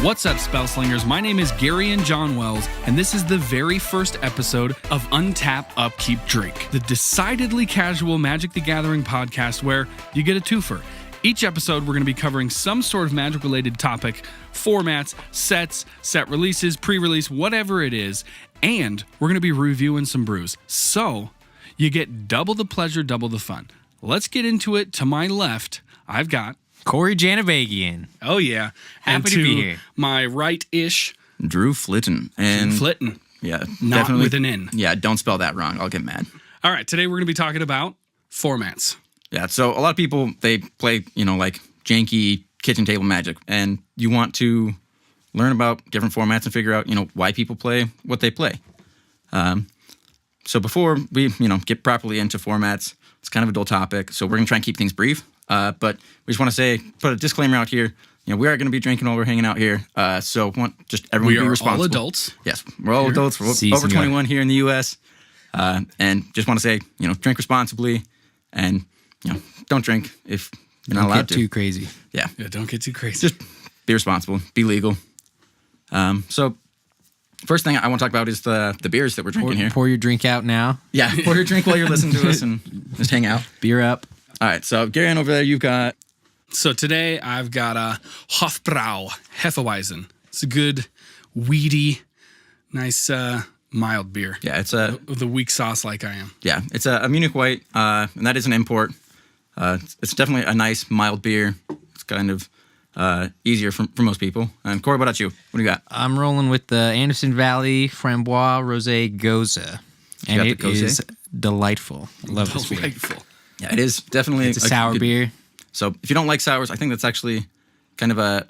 What's up, Spellslingers? My name is Gary and John Wells, and this is the very first episode of Untap, Upkeep, Drink, the decidedly casual Magic the Gathering podcast where you get a twofer. Each episode, we're going to be covering some sort of Magic-related topic, formats, sets, set releases, pre-release, whatever it is, and we're going to be reviewing some brews. So, you get double the pleasure, double the fun. Let's get into it. To my left, I've got Corey Janovagian. Oh, yeah. Happy to be here. My right-ish, Drew Flitton. And Drew Flitton. Yeah, Not definitely with an N. Yeah, don't spell that wrong. I'll get mad. All right, today we're going to be talking about formats. Yeah, so a lot of people, they play, like janky kitchen table Magic, and you want to learn about different formats and figure out, why people play what they play. So before we, get properly into formats, it's kind of a dull topic, so we're going to try and keep things brief. But we just want to put a disclaimer out here. We are going to be drinking while we're hanging out here. So want just everyone to be responsible. We are all adults. Yes, we're all adults. We're over 21 here in the U.S. And just want to say, drink responsibly and, don't drink if you're not allowed to. Don't get too crazy. Yeah, Don't get too crazy. just be responsible, be legal. So first thing I want to talk about is the beers that we're drinking here. Pour your drink out now. Yeah, pour your drink while you're listening to us and just hang out. Beer up. All right, so Gary, over there, you've got... So today I've got a Hofbrau Hefeweizen. It's a good, weedy, nice, mild beer. Yeah, it's the weak sauce like I am. Yeah, it's a Munich White, and that is an import. It's definitely a nice, mild beer. It's kind of easier for most people. And Corey, what about you? What do you got? I'm rolling with the Anderson Valley Frambois Rosé Goza. And got it the Gose? is delightful. I love this beer. Delightful. Yeah, it is definitely... It's a sour good beer. So if you don't like sours, I think that's actually kind of a,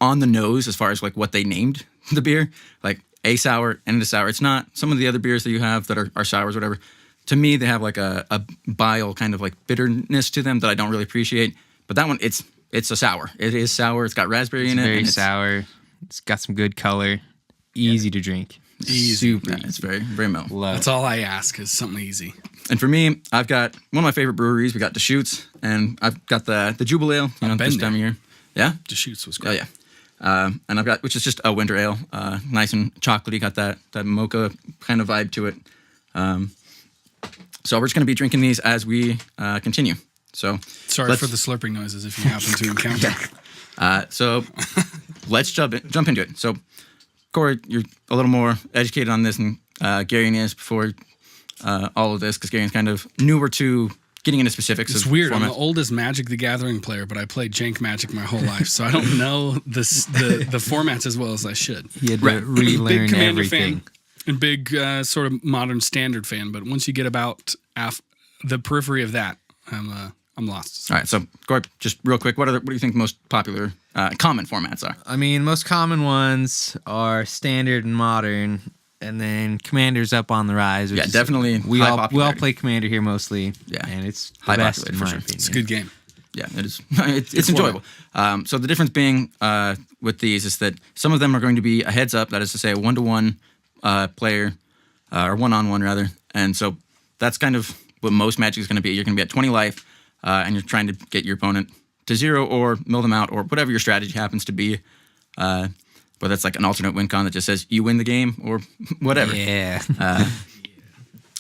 on the nose as far as, what they named the beer. Like, a sour and a sour. It's not some of the other beers that you have that are sours, whatever. To me, they have, a bile kind of, bitterness to them that I don't really appreciate. But that one, it's a sour. It is sour. It's got raspberry in it. Very sour. It's got some good color. Easy to drink. Easy. Super Yeah, it's very, very mellow. Love That's all I ask is something easy. And for me, I've got one of my favorite breweries. We got Deschutes, and I've got the Jubile Ale, this time of year. Yeah? Deschutes was Oh, great. yeah. And I've got, which is just a winter ale, nice and chocolatey, got that mocha kind of vibe to it. So we're just going to be drinking these as we continue. So Sorry for the slurping noises if you happen to encounter. So let's jump into it. So Corey, you're a little more educated on this than Gary is before all of this, because Gary's kind of newer to getting into specifics. It's of weird. I'm formats. the oldest Magic the Gathering player, but I played Jank Magic my whole life, so I don't know the formats as well as I should. He had to relearn Big Commander everything. fan and big sort of modern standard fan, but once you get about the periphery of that, I'm lost. All right, so Corey, just real quick, what do you think the most popular common formats are? I mean, most common ones are standard and modern, and then Commander's up on the rise. Which Yeah, is- definitely We high all popularity. play Commander here mostly. Yeah. And it's the High best popularity in for my sure. opinion. It's a good game. Yeah, it is. It's enjoyable. So the difference being with these is that some of them are going to be a heads up, that is to say, a 1-to-1 player, or 1-on-1 rather. And so that's kind of what most Magic is going to be. You're going to be at 20 life, and you're trying to get your opponent to 0 or mill them out or whatever your strategy happens to be. Whether it's an alternate win con that just says you win the game or whatever. Yeah.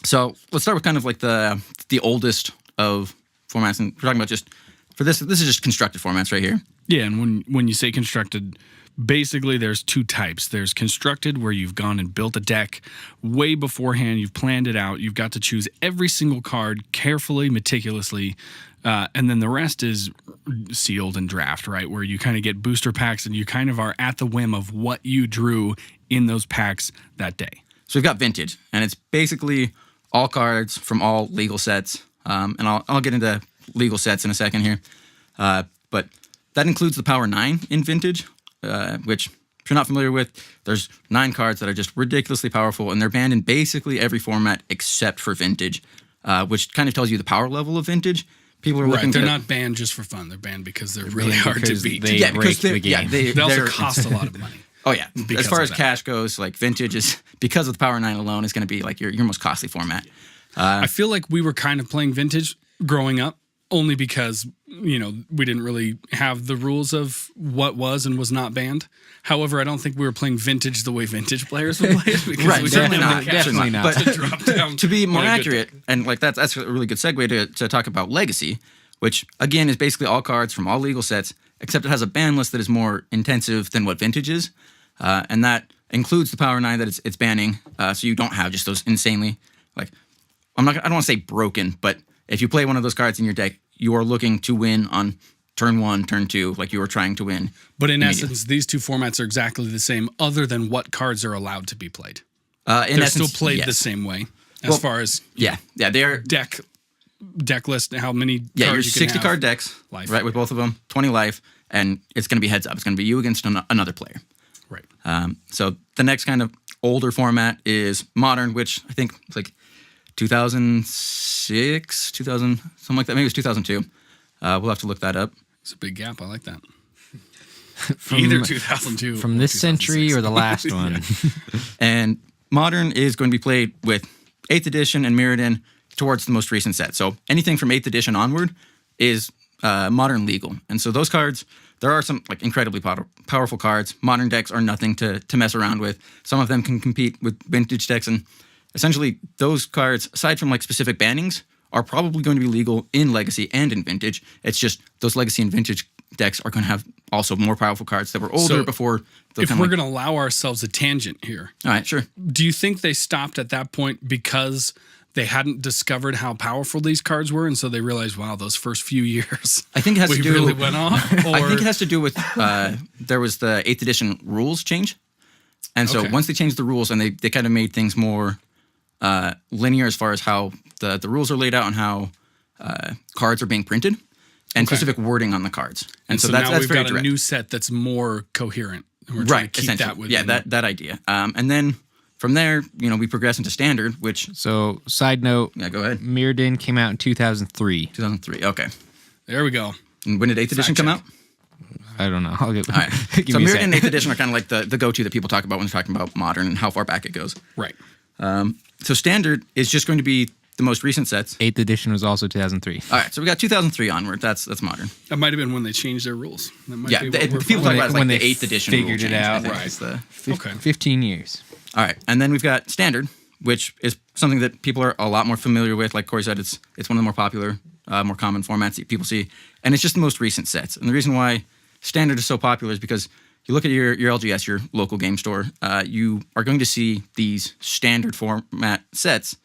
So let's start with kind of the oldest of formats, and we're talking about just for this is just constructed formats right here. Yeah, and when you say constructed, basically there's two types. There's constructed, where you've gone and built a deck way beforehand, you've planned it out, you've got to choose every single card carefully, meticulously, and then the rest is sealed and draft, right, where you kind of get booster packs and you kind of are at the whim of what you drew in those packs that day. So we've got vintage, and it's basically all cards from all legal sets. And I'll get into legal sets in a second here. But that includes the Power 9 in vintage, which, if you're not familiar with, there's 9 cards that are just ridiculously powerful, and they're banned in basically every format except for vintage, which kind of tells you the power level of vintage. People are looking. They're not banned just for fun. They're banned because they're really hard to because beat. they break the game. Yeah, They also cost a lot of money. Oh yeah, Because as far of as that. cash goes, vintage is because of the Power 9 alone is going to be your most costly format. I feel like we were kind of playing vintage growing up, only because, we didn't really have the rules of what was and was not banned. However, I don't think we were playing Vintage the way Vintage players would play it. Because Right, we definitely didn't not. have the Definitely cash not. to drop down To be more on a good accurate, deck. and like that's a really good segue to talk about Legacy, which again is basically all cards from all legal sets, except it has a ban list that is more intensive than what Vintage is, and that includes the Power 9 that it's banning, so you don't have just those insanely, like, I don't want to say broken, but if you play one of those cards in your deck, you are looking to win on turn 1, turn 2, like you are trying to win. But in essence, these two formats are exactly the same, other than what cards are allowed to be played. In They're essence, still played yes. the same way, as far as Yeah, they are. deck list, how many Yeah, your cards you can 60 have. card decks, Life. right, with both of them, 20 life, and it's going to be heads up. It's going to be you against another player. Right. So the next kind of older format is Modern, which I think it's like 2006, 2000, something like that. Maybe it was 2002. We'll have to look that up. It's a big gap. I like that. Either 2002 From or this century 2006. or the last one. And Modern is going to be played with 8th edition and mirrored in towards the most recent set. So anything from 8th edition onward is Modern legal. And so those cards, there are some like incredibly powerful cards. Modern decks are nothing to mess around with. Some of them can compete with Vintage decks, and essentially those cards, aside from like specific bannings, are probably going to be legal in Legacy and in Vintage. It's just those Legacy and Vintage decks are going to have also more powerful cards that were older So before. If we're going to allow ourselves a tangent here, all right, sure. do you think they stopped at that point because they hadn't discovered how powerful these cards were, and so they realized, wow, those first few years, I think it has we to do. really went off? Or, I think it has to do with there was the 8th edition rules change, and so Okay. once they changed the rules and they kind of made things more linear as far as how the rules are laid out and how cards are being printed, and specific wording on the cards. And so that's now we've very got direct. a new set that's more coherent. And we're trying Right, to keep essentially. that with Yeah, that idea. And then from there, we progress into Standard, which So, side note, yeah, go ahead. Mirrodin came out in 2003. 2003. Okay. There we go. And when did 8th edition come check. out? I don't know. I'll get. All right. Give So me a Mirrored sec. and 8th edition are kind of like the go-to that people talk about when they're talking about Modern and how far back it goes. Right. So Standard is just going to be the most recent sets. 8th edition was also 2003. All right, so we got 2003 onward. That's Modern. That might have been when they changed their rules. That might Yeah, be what we're people talk following. about it as like when the they 8th edition figured rule it change, I out. think Right. is the- Okay. 15 years. All right, and then we've got Standard, which is something that people are a lot more familiar with. Like Corey said, it's one of the more popular, more common formats that people see, and it's just the most recent sets. And the reason why Standard is so popular is because you look at your LGS, your local game store, you are going to see these standard format sets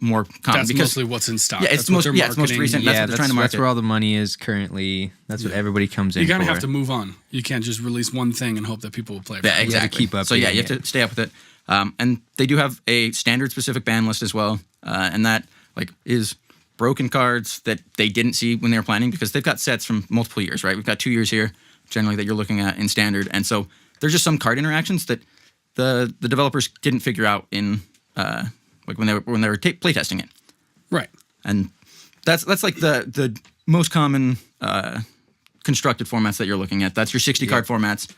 more common. That's because, mostly what's in stock. Yeah, it's That's what most they're yeah, it's most marketing. recent. That's what they're trying to market. That's where all the money is currently. That's what everybody comes in You for. kind of have to move on. You can't just release one thing and hope that people will play it. Yeah, exactly. keep up So yeah, with you it. have to stay up with it. And they do have a standard specific ban list as well, and that like is broken cards that they didn't see when they were planning because they've got sets from multiple years, right? We've got 2 years here generally that you're looking at in Standard, and so there's just some card interactions that the developers didn't figure out in like when they were playtesting it, Right. and that's like the most common constructed formats that you're looking at. That's your 60 card formats.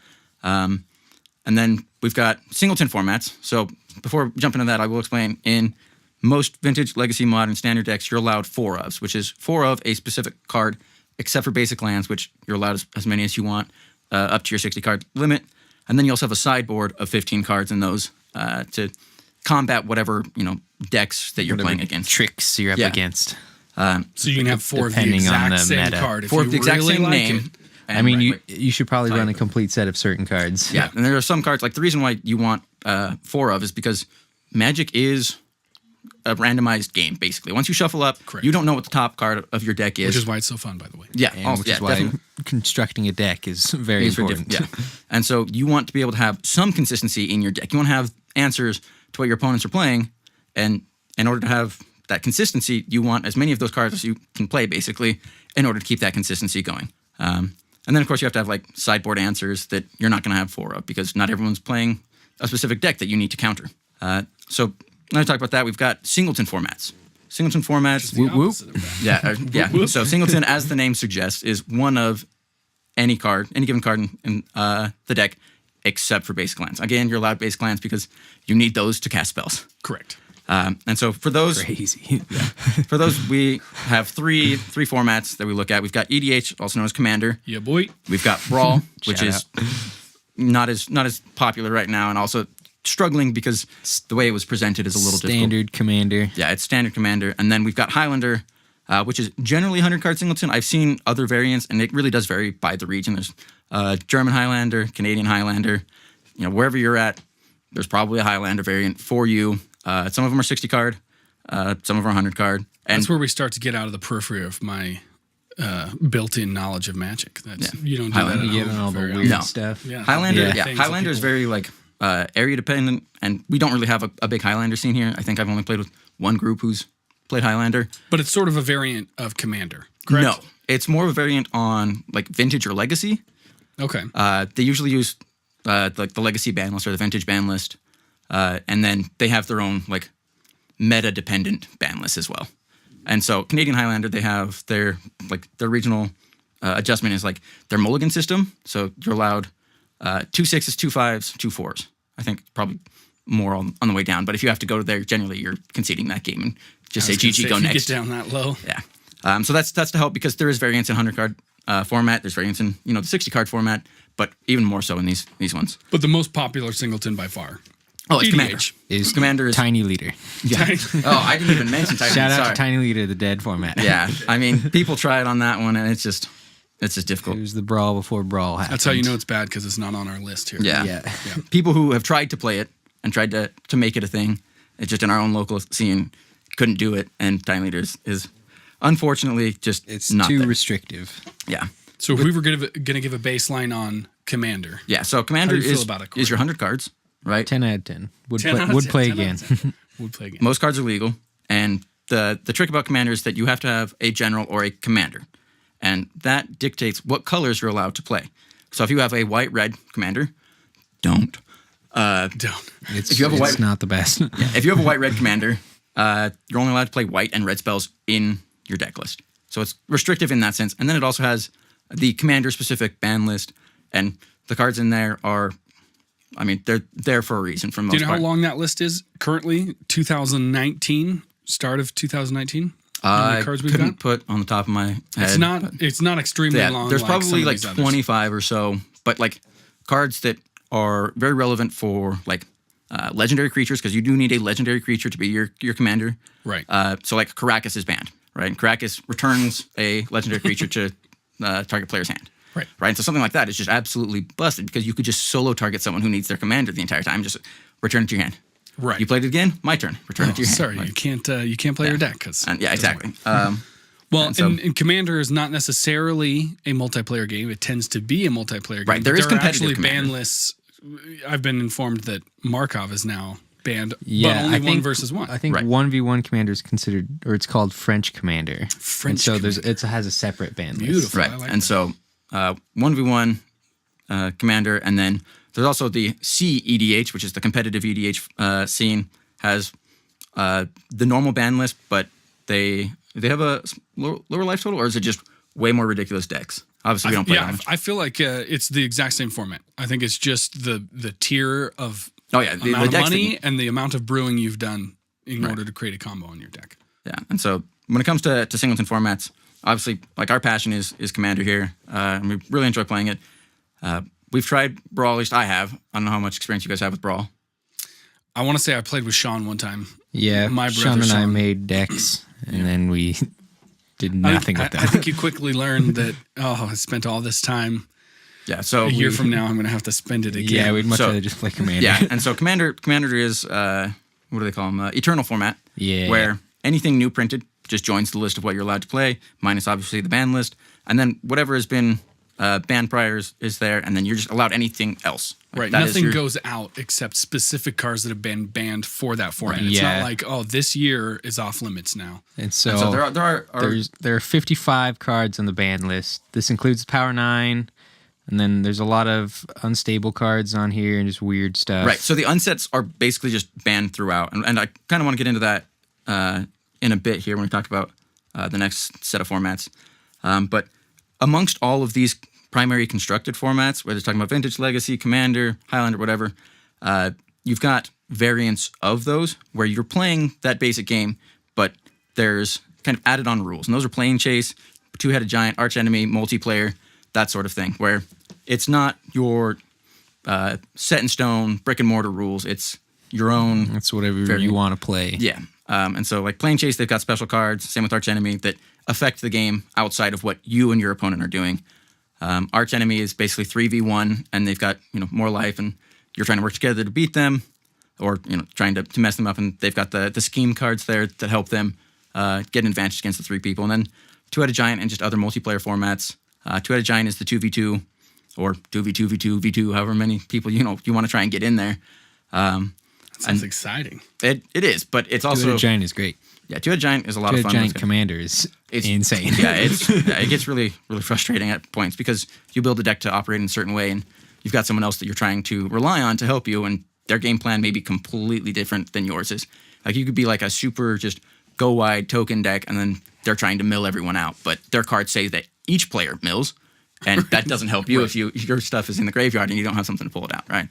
And then we've got singleton formats. So before jumping into that, I will explain in most Vintage, Legacy, Modern, Standard decks, you're allowed 4 ofs, which is 4 of a specific card, except for basic lands, which you're allowed as many as you want, up to your 60 card limit. And then you also have a sideboard of 15 cards in those to combat whatever decks that you're playing against. Tricks you're up Yeah. against. So you can have 4 of the Depending on exact the same meta. card if 4 you of the exact really same like name. it. And I mean, right, you should probably run a complete set of certain cards. Yeah, and there are some cards, like the reason why you want 4 of is because Magic is a randomized game, basically. Once you shuffle up, Correct. you don't know what the top card of your deck is. Which is why it's so fun, by the way. Yeah, And which is why definitely. constructing a deck is very It's very important. different, yeah. And so you want to be able to have some consistency in your deck. You want to have answers to what your opponents are playing, and in order to have that consistency, you want as many of those cards as you can play, basically, in order to keep that consistency going. And then, of course, you have to have like sideboard answers that you're not going to have 4 of because not everyone's playing a specific deck that you need to counter. So when I talk about that, we've got singleton formats. Singleton formats, The opposite of that. yeah. So singleton, as the name suggests, is one of any given card in the deck, except for basic lands. Again, you're allowed basic lands because you need those to cast spells. Correct. And so for those, Crazy. for those, we have three formats that we look at. We've got EDH, also known as Commander. Yeah, boy. We've got Brawl, which Shout is not as popular right now, and also struggling because the way it was presented is a little difficult. Standard Commander. Yeah, it's Standard Commander. And then we've got Highlander, which is generally 100-card singleton. I've seen other variants, and it really does vary by the region. There's German Highlander, Canadian Highlander. Wherever you're at, there's probably a Highlander variant for you. Some of them are 60-card, some of them are 100-card. And That's where we start to get out of the periphery of my built-in knowledge of Magic. You don't do Highlander. that at You get home all the very weird often. stuff. Yeah. Highlander, Yeah. Things that Highlander is people- very area dependent, and we don't really have a big Highlander scene here. I think I've only played with one group who's played Highlander. But it's sort of a variant of Commander, correct? No, it's more of a variant on Vintage or Legacy. Okay. They usually use the Legacy ban list or the Vintage ban list, and then they have their own meta dependent ban list as well. And so Canadian Highlander, they have their regional adjustment is their mulligan system. So you're allowed 2 6s, 2 5s, 2 4s. I think probably more on the way down. But if you have to go there, generally you're conceding that game and just say GG, go if you next. get down that low. Yeah. So that's to help because there is variance in 100-card format. There's variance in the 60-card format, but even more so in these ones. But the most popular singleton by far. Oh, it's EDH. Commander. Is Commander is Tiny Leader. Yeah. Oh, I didn't even mention Tiny. Shout out Sorry. to Tiny Leader, the dead format. Yeah, I mean, people try it on that one, and it's just It difficult. was the brawl before brawl happened. That's how you know it's bad because it's not on our list here. Yeah. Yeah. People who have tried to play it and tried to make it a thing, it's just in our own local scene, couldn't do it, and Time Leaders is unfortunately just It's not too there. restrictive. Yeah. So if we were going to give a baseline on Commander, Yeah, so Commander How do you feel is about it, is your 100 cards, right? 10 out of 10. 10 out of Would 10, play 10 out again. of 10. Would play again. Most cards are legal, and the trick about Commander is that you have to have a general or a commander, and that dictates what colors you're allowed to play. So if you have a white-red commander, don't. Don't. It's, you have a it's white- not the best. If you have a white-red commander, you're only allowed to play white and red spells in your deck list. So it's restrictive in that sense. And then it also has the commander-specific ban list, and the cards in there are, I mean, they're there for a reason for the most Do you know part. how long that list is currently? 2019, start of 2019. How many I cards we've couldn't got? put on the top of my head. It's not extremely Yeah, long. there's like probably some of these others. 25 or so, but cards that are very relevant for legendary creatures, because you do need a legendary creature to be your commander. Right. So Caracas is banned, right? And Caracas returns a legendary creature to target player's hand. Right. Right. And so something like that is just absolutely busted because you could just solo target someone who needs their commander the entire time. Just return it to your hand. Right. You played it again. My turn. Return it to your hand. Sorry, you can't play your deck because And yeah, exactly. well, and so- and Commander is not necessarily a multiplayer game. It tends to be a multiplayer game. Right, there but is are competitive actually Commander. ban lists. I've been informed that Markov is now banned, Yeah, but only I one think, versus one. I think Right. 1v1 commander is considered, or it's called French commander. French And so commander. it has a separate ban list. Beautiful. Right. I like And that. so 1v1 commander, and then there's also the CEDH, which is the competitive EDH scene, has the normal ban list, but they have a lower life total, or is it just way more ridiculous decks? Obviously, we don't play that much. I feel like it's the exact same format. I think it's just the tier of Oh yeah, the amount of decks that money you- and the amount of brewing you've done in order to create a combo on your deck. Yeah, and so when it comes to singleton formats, obviously, our passion is Commander here, and we really enjoy playing it. We've tried Brawl, at least I have. I don't know how much experience you guys have with Brawl. I want to say I played with Sean one time. Yeah, My Sean brother and I Sean. made decks, and then we did nothing with them. I think you quickly learned that, I spent all this time. Yeah, so A year from now, I'm going to have to spend it again. Yeah, we'd much So- rather just play commander. Yeah, and so Commander is what do they call them? Eternal format. Yeah. Where anything new printed just joins the list of what you're allowed to play, minus obviously the ban list, and then whatever has been banned prior is there, and then you're just allowed anything else. Right. That is Nothing your- goes out except specific cards that have been banned for that format. It's Yeah. not like, this year is off limits now. And so, And so there are there are 55 cards on the ban list. This includes Power 9, and then there's a lot of unstable cards on here and just weird stuff. right. So the unsets are basically just banned throughout, and I kind of want to get into that in a bit here when we talk about the next set of formats. But amongst all of these primary constructed formats, whether it's talking about Vintage, Legacy, Commander, Highlander, whatever, you've got variants of those where you're playing that basic game, but there's kind of added on rules. And those are Plane Chase, Two-Headed Giant, Arch Enemy, multiplayer, that sort of thing, where it's not your set in stone brick and mortar rules. It's your own. It's whatever you want to play. Yeah. And so like Plane Chase, they've got special cards, same with Arch Enemy, that affect the game outside of what you and your opponent are doing. Arch Enemy is basically 3v1, and they've got more life, and you're trying to work together to beat them, or trying to mess them up, and they've got the scheme cards there that help them get an advantage against the 3 people. And then Two-Headed Giant and just other multiplayer formats. Two-Headed Giant is the 2v2, or 2v2, v2, v2, however many people you want to try and get in there. That sounds exciting. It is, but it's also Two-Headed Giant is great. Yeah, Two-Headed Giant is a lot of fun. Two-Headed Giant Commander is insane. Yeah, it gets really, really frustrating at points because you build a deck to operate in a certain way, and you've got someone else that you're trying to rely on to help you, and their game plan may be completely different than yours is. Like, you could be like a super just go wide token deck, and then they're trying to mill everyone out, but their cards say that each player mills, and that doesn't help you if your stuff is in the graveyard and you don't have something to pull it out, right?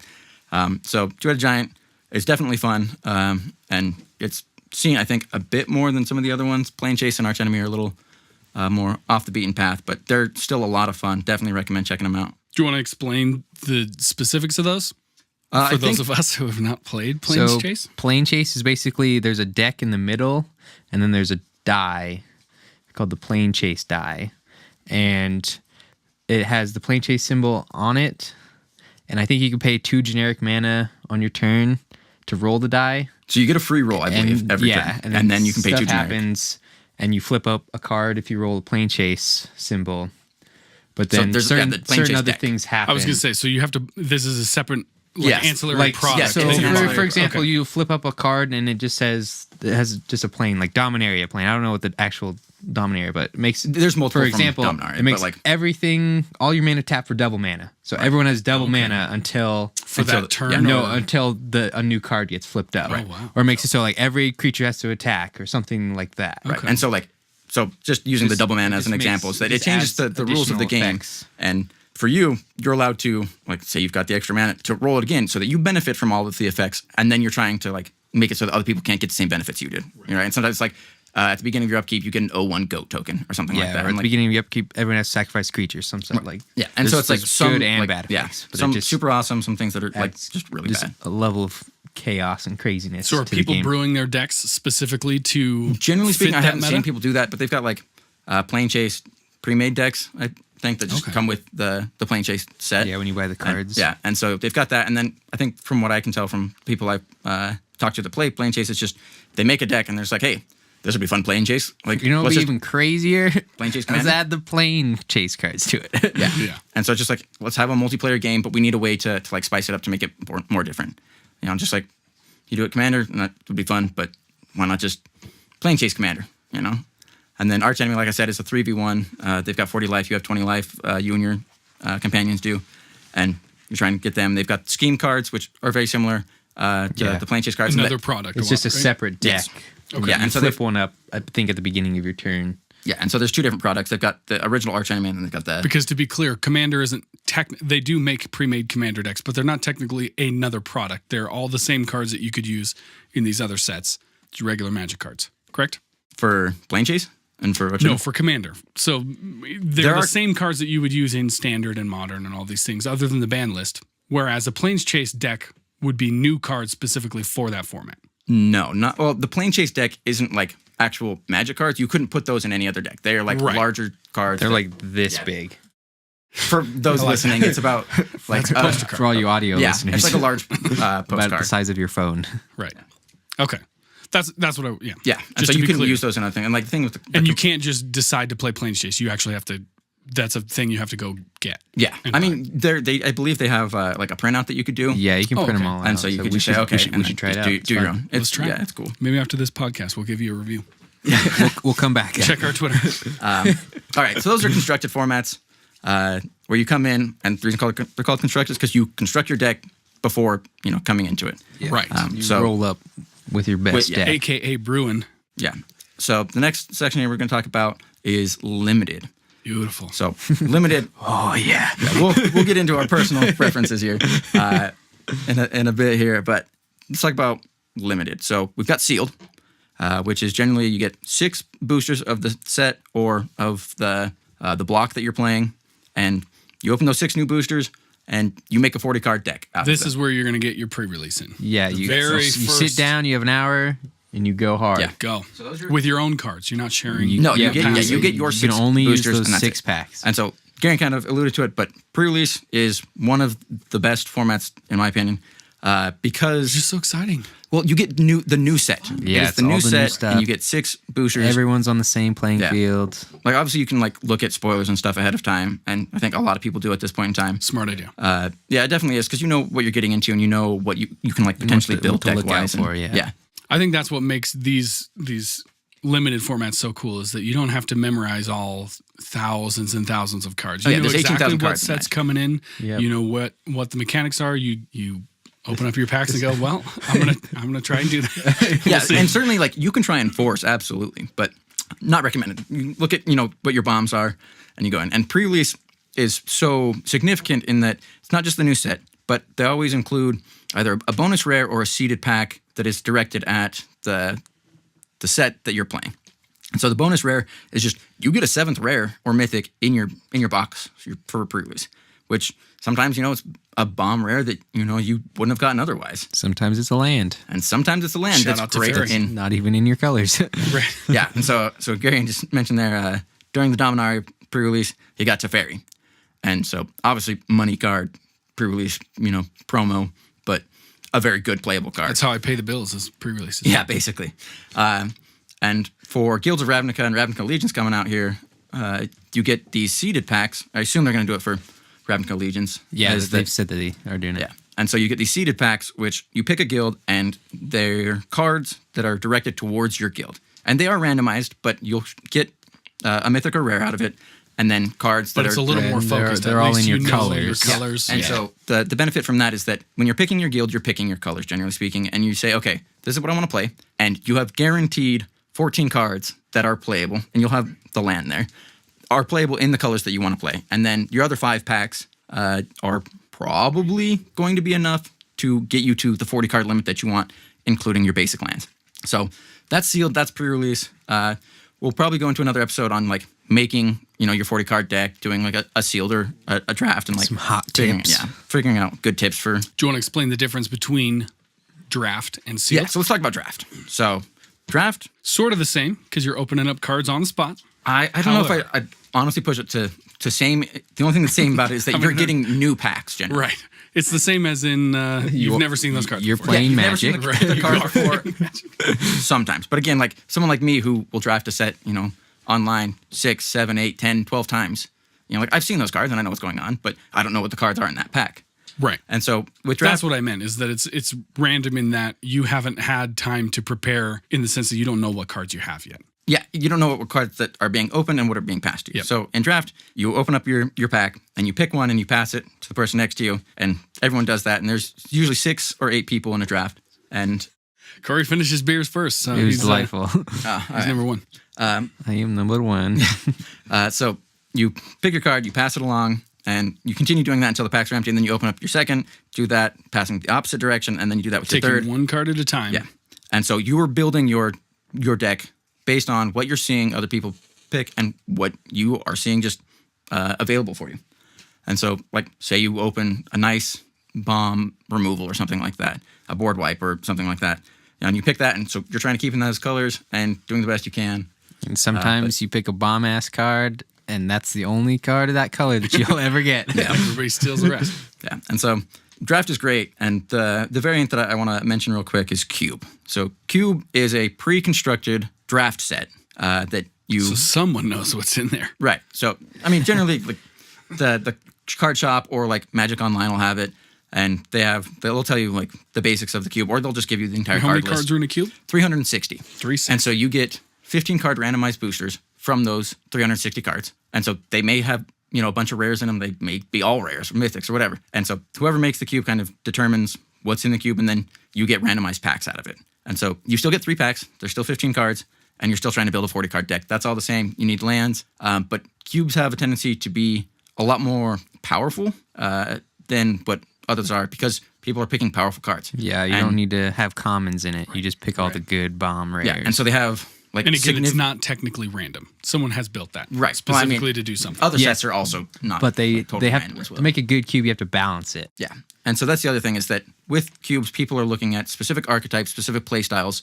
So Two-Headed Giant is definitely fun, and it's seen, I think, a bit more than some of the other ones. Plane Chase and Arch Enemy are a little more off the beaten path, but they're still a lot of fun. Definitely recommend checking them out. Do you want to explain the specifics of those? For those of us who have not played Plane Chase? Plane Chase is basically, there's a deck in the middle, and then there's a die called the Plane Chase die. And it has the Plane Chase symbol on it. And I think you can pay 2 generic mana on your turn to roll the die. So you get a free roll, I believe, every turn. And then you can pay 2 generic. Happens, and you flip up a card if you roll a Plane Chase symbol. But then certain other things happen. I was going to say, so you have to, this is a separate ancillary product. Yeah, so for example, you flip up a card and it just says, it has just a plane, like Dominaria plane. I don't know what the actual Dominaria, but it makes, there's multiple. For example, Dominaria, it makes everything, all your mana tap for double mana. So everyone has double mana until that turn. Until a new card gets flipped up. Oh, wow. Or it makes it so like every creature has to attack or something like that. Right. And so just using the double mana as an example, is that it changes the rules of the game. Effects. And for you, you're allowed to, like, say you've got the extra mana, to roll it again so that you benefit from all of the effects, and then you're trying to make it so that other people can't get the same benefits you did. Right? And sometimes it's at the beginning of your upkeep, you get an 0-1 goat token or something like that. Or at the beginning of your upkeep, everyone has to sacrifice creatures. Some stuff yeah, and so it's some good and bad effects. But some super awesome, some things that are just really bad. A level of chaos and craziness. So are people brewing their decks specifically to generally speaking, I haven't meta? seen people do that, but they've got Plane Chase pre-made decks, I think, that just come with the Plane Chase set. Yeah, when you buy the cards. And so they've got that, and then I think from what I can tell from people I've talked to that play Plane Chase, it's just they make a deck and they're just like, hey, this would be fun Plane Chase. Like, you know what would be even crazier? Plane Chase Let's add the Plane Chase cards to it. yeah. And so it's just like, let's have a multiplayer game, but we need a way to spice it up to make it more different. Just like, you do it Commander, and that would be fun, but why not just Plane Chase Commander, And then Arch Enemy, like I said, is a 3v1. They've got 40 life, you have 20 life, you and your companions do, and you're trying to get them. They've got scheme cards, which are very similar to the Plane Chase cards. Another product. It's just a separate deck. Yes. Okay. Yeah, and so flip one up, I think, at the beginning of your turn. Yeah, and so there's 2 different products. They've got the original Arch Enemy, and then they've got the... Because to be clear, Commander isn't... They do make pre-made Commander decks, but they're not technically another product. They're all the same cards that you could use in these other sets. It's regular Magic cards, correct? For Plane Chase? And for for Commander. So they're the same cards that you would use in Standard and Modern and all these things, other than the ban list. Whereas a Plane Chase deck would be new cards specifically for that format. No, not... Well, the Plane Chase deck isn't actual Magic cards. You couldn't put those in any other deck. They are larger cards. They're this big. For those listening, it's about for all you audio listeners. It's like a large postcard. About the size of your phone. Right. Okay. That's what I... Yeah. And so you can use those in other things. And the thing with and you can't just decide to play Plane Chase. You actually have to... That's a thing you have to go get. Yeah. I mean, I believe they have a printout that you could do. Yeah, you can print them all out. And so you could just say, okay, we should try it out. Do your own. Let's try it. Yeah, it's cool. Maybe after this podcast, we'll give you a review. We'll come back. Check our Twitter. All right. So those are constructed formats where you come in, and the reason they're called constructed is because you construct your deck before, coming into it. Yeah. Right. You roll up with your best deck. AKA Bruin. Yeah. So the next section here we're going to talk about is limited. Beautiful. So limited. Oh yeah. We'll get into our personal preferences here in a bit here, but let's talk about limited. So we've got sealed, which is generally you get 6 boosters of the set or of the block that you're playing, and you open those 6 new boosters, and you make a 40-card deck. This is where you're going to get your pre-release in. Yeah, you sit down, you have an hour, and you go hard. Yeah. Go. So those are with your own cards. You're not sharing. You get your 6 You can only use boosters, those 6 packs. And so Gary kind of alluded to it, but pre-release is one of the best formats, in my opinion, because it's just so exciting. Well, you get the new set. Yeah, it's the new set, and you get 6 boosters. Everyone's on the same playing field. Like, obviously, you can like look at spoilers and stuff ahead of time, and I think a lot of people do at this point in time. Smart idea. Yeah, it definitely is, because you know what you're getting into, and you know what you can like potentially build deck-wise. Yeah. I think that's what makes these limited formats so cool, is that you don't have to memorize all thousands and thousands of cards. You know there's exactly 18,000 what cards sets coming in. Yep. You know what the mechanics are. You open up your packs and go, well, I'm gonna try and do that. Yeah, and certainly like you can try and force, absolutely, but not recommended. You look at what your bombs are, and you go in. And pre-release is so significant in that it's not just the new set, but they always include either a bonus rare or a seeded pack that is directed at the set that you're playing. And so the bonus rare is just you get a 7th rare or mythic in your box for pre-release, which sometimes it's a bomb rare that you wouldn't have gotten otherwise. Sometimes it's a land, and sometimes it's a land Shout that's out to great Fairy. in not even in your colors. Right. Yeah, and so Gary just mentioned there during the Dominaria pre-release, he got Teferi, and so obviously money card pre-release, promo, but a very good playable card. That's how I pay the bills, is pre-releases. Yeah, basically. And for Guilds of Ravnica and Ravnica Legions coming out here, you get these seeded packs. I assume they're going to do it for Ravnica Legions. Yeah, they've said that they are doing it. Yeah. And so you get these seeded packs, which you pick a guild, and they're cards that are directed towards your guild. And they are randomized, but you'll get a mythic or rare out of it, and then cards that but it's a little more focused. They're all in your colors. Yeah. And so the benefit from that is that when you're picking your guild, you're picking your colors, generally speaking, and you say, okay, this is what I want to play, and you have guaranteed 14 cards that are playable, and you'll have the land there, are playable in the colors that you want to play. And then your other 5 packs are probably going to be enough to get you to the 40 card limit that you want, including your basic lands. So that's sealed, that's pre-release. We'll probably go into another episode on like making, your 40 card deck, doing like a sealed or a draft, and like some hot tips. Figuring out good tips for. Do you want to explain the difference between draft and sealed? Yeah, so let's talk about draft. So draft, sort of the same, because you're opening up cards on the spot. I don't know if I'd honestly push it to same. The only thing that's same about it is that you're getting new packs generally. Right. It's the same as in you've never seen those cards You're before. playing you've Magic. Never seen the cards before. Sometimes. But again, like someone like me who will draft a set, online 6, 7, 8, 10, 12 times. Like I've seen those cards and I know what's going on, but I don't know what the cards are in that pack. Right. And so with draft, that's what I meant, is that it's random in that you haven't had time to prepare, in the sense that you don't know what cards you have yet. Yeah, you don't know what cards that are being opened and what are being passed to you. Yep. So in draft, you open up your pack and you pick one and you pass it to the person next to you, and everyone does that. And there's usually 6 or 8 people in a draft. And Corey finishes beers first, so It was he's delightful. he's number 1. I am number 1. So you pick your card, you pass it along, and you continue doing that until the packs are empty. And then you open up your second, do that, passing the opposite direction, and then you do that with Taking your third. one card at a time. Yeah. And so you are building your deck based on what you're seeing other people pick and what you are seeing just available for you. And so, like, say you open a nice bomb removal or something like that, a board wipe or something like that, and you pick that, and so you're trying to keep in those colors and doing the best you can. And sometimes you pick a bomb-ass card, and that's the only card of that color that you'll ever get. Yeah, everybody steals the rest. Yeah, and so draft is great, and the variant that I want to mention real quick is Cube. So Cube is a pre-constructed draft set that you. So someone knows what's in there, right? So I mean, generally, like the card shop or like Magic Online will have it, and they'll tell you like the basics of the cube, or they'll just give you the entire how card many cards list. are in a cube? 360. 360. And so you get 15 card randomized boosters from those 360 cards, and so they may have a bunch of rares in them. They may be all rares or mythics or whatever. And so whoever makes the cube kind of determines what's in the cube, and then you get randomized packs out of it. And so you still get 3 packs. There's still 15 cards, and you're still trying to build a 40 card deck. That's all the same. You need lands, but cubes have a tendency to be a lot more powerful than what others are, because people are picking powerful cards. Yeah, you don't need to have commons in it. You just pick all the good bomb rares. Yeah, and so they have like. And again, it's not technically random. Someone has built that specifically to do something. Other sets are also not. But they totally have random as well. to make a good cube. You have to balance it. Yeah, and so that's the other thing is that with cubes, people are looking at specific archetypes, specific play styles,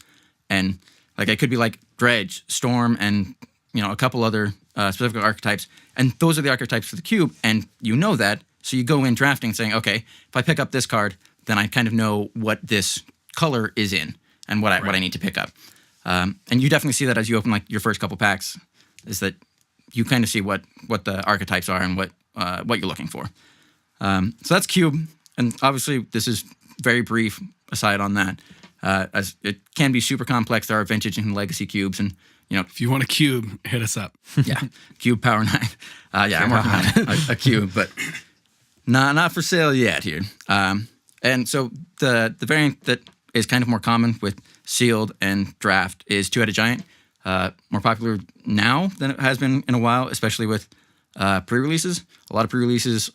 and like it could be like Dredge, Storm, and a couple other specific archetypes, and those are the archetypes for the cube, and you know that, so you go in drafting saying, okay, if I pick up this card, then I kind of know what this color is in and what I need to pick up, and you definitely see that as you open like your first couple packs, is that you kind of see what the archetypes are and what you're looking for. So that's cube, and obviously this is very brief aside on that, as it can be super complex. There are vintage and legacy cubes, and if you want a cube, hit us up. Yeah, Cube Power 9. I'm working on a cube, but not for sale yet here. And so the variant that is kind of more common with sealed and draft is Two-Headed Giant. More popular now than it has been in a while, especially with pre-releases. A lot of pre-releases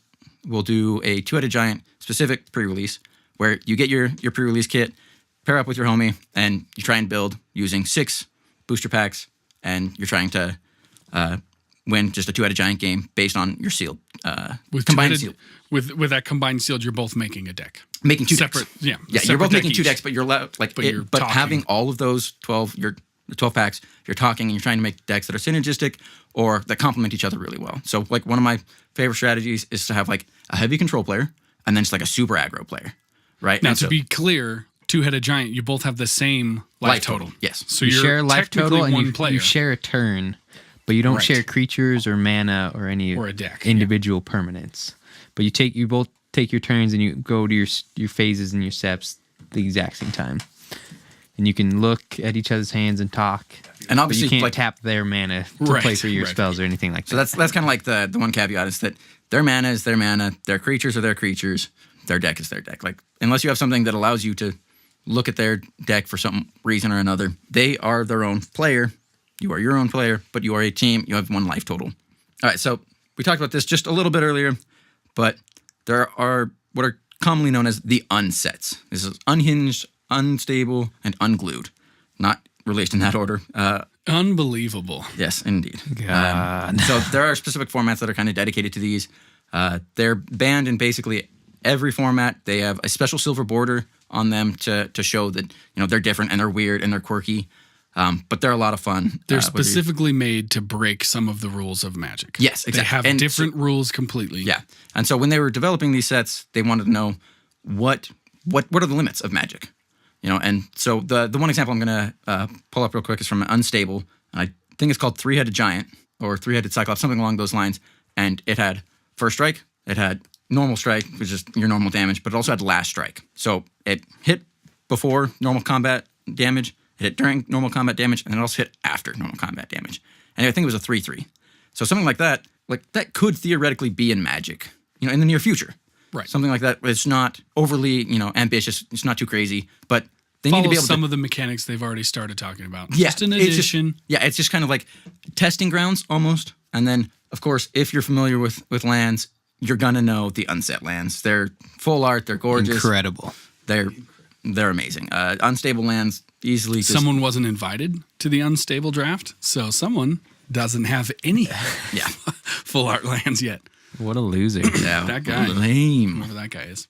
will do a Two-Headed Giant specific pre-release where you get your pre-release kit, pair up with your homie, and you try and build using 6 booster packs, and you're trying to win just a Two-Headed Giant game based on your sealed with combined sealed. With that combined sealed, you're both making a deck. Making 2 separate decks. Yeah, You're both making 2 each. decks, but you're but having all of those 12 packs, you're talking and you're trying to make decks that are synergistic or that complement each other really well. So like one of my favorite strategies is to have like a heavy control player and then just like a super aggro player, right? Now to be clear, Two-Headed Giant, you both have the same life total. Yes. So you you're share a life total and one player. you share a turn, but you don't share creatures or mana or any or a deck, individual permanents. But you both take your turns and you go to your phases and your steps the exact same time. And you can look at each other's hands and talk. And obviously but you can't tap their mana to play for your spells or anything like that. So that's kind of like the one caveat is that their mana is their mana, their creatures are their creatures, their deck is their deck. Like unless you have something that allows you to look at their deck for some reason or another, they are their own player. You are your own player, but you are a team. You have 1 life total. All right, so we talked about this just a little bit earlier, but there are what are commonly known as the unsets. This is unhinged, unstable, and unglued. Not released in that order. Unbelievable. Yes, indeed. God. So there are specific formats that are kind of dedicated to these. They're banned in basically every format. They have a special silver border on them to show that they're different and they're weird and they're quirky, but they're a lot of fun. They're specifically made to break some of the rules of Magic. Yes, exactly. They have different rules completely. Yeah, and so when they were developing these sets, they wanted to know what are the limits of Magic, And so the one example I'm going to pull up real quick is from Unstable. And I think it's called Three-Headed Giant or Three-Headed Cyclops, something along those lines. And it had First Strike, it had Normal Strike, which is your normal damage, but it also had Last Strike. So it hit before normal combat damage, it hit during normal combat damage, and it also hit after normal combat damage. And I think it was a 3/3. So something like that could theoretically be in Magic, in the near future. Right. Something like that. It's not overly, ambitious. It's not too crazy, but they Follows need to be able some to, of the mechanics they've already started talking about. Yeah, just an addition. It's just kind of like testing grounds almost. And then, of course, if you're familiar with lands, you're gonna know the unset lands. They're full art. They're gorgeous. Incredible. They're amazing. Unstable lands easily. Someone wasn't invited to the unstable draft, so someone doesn't have any full art lands yet. What a loser. Yeah, that guy. Lame. Whoever that guy is.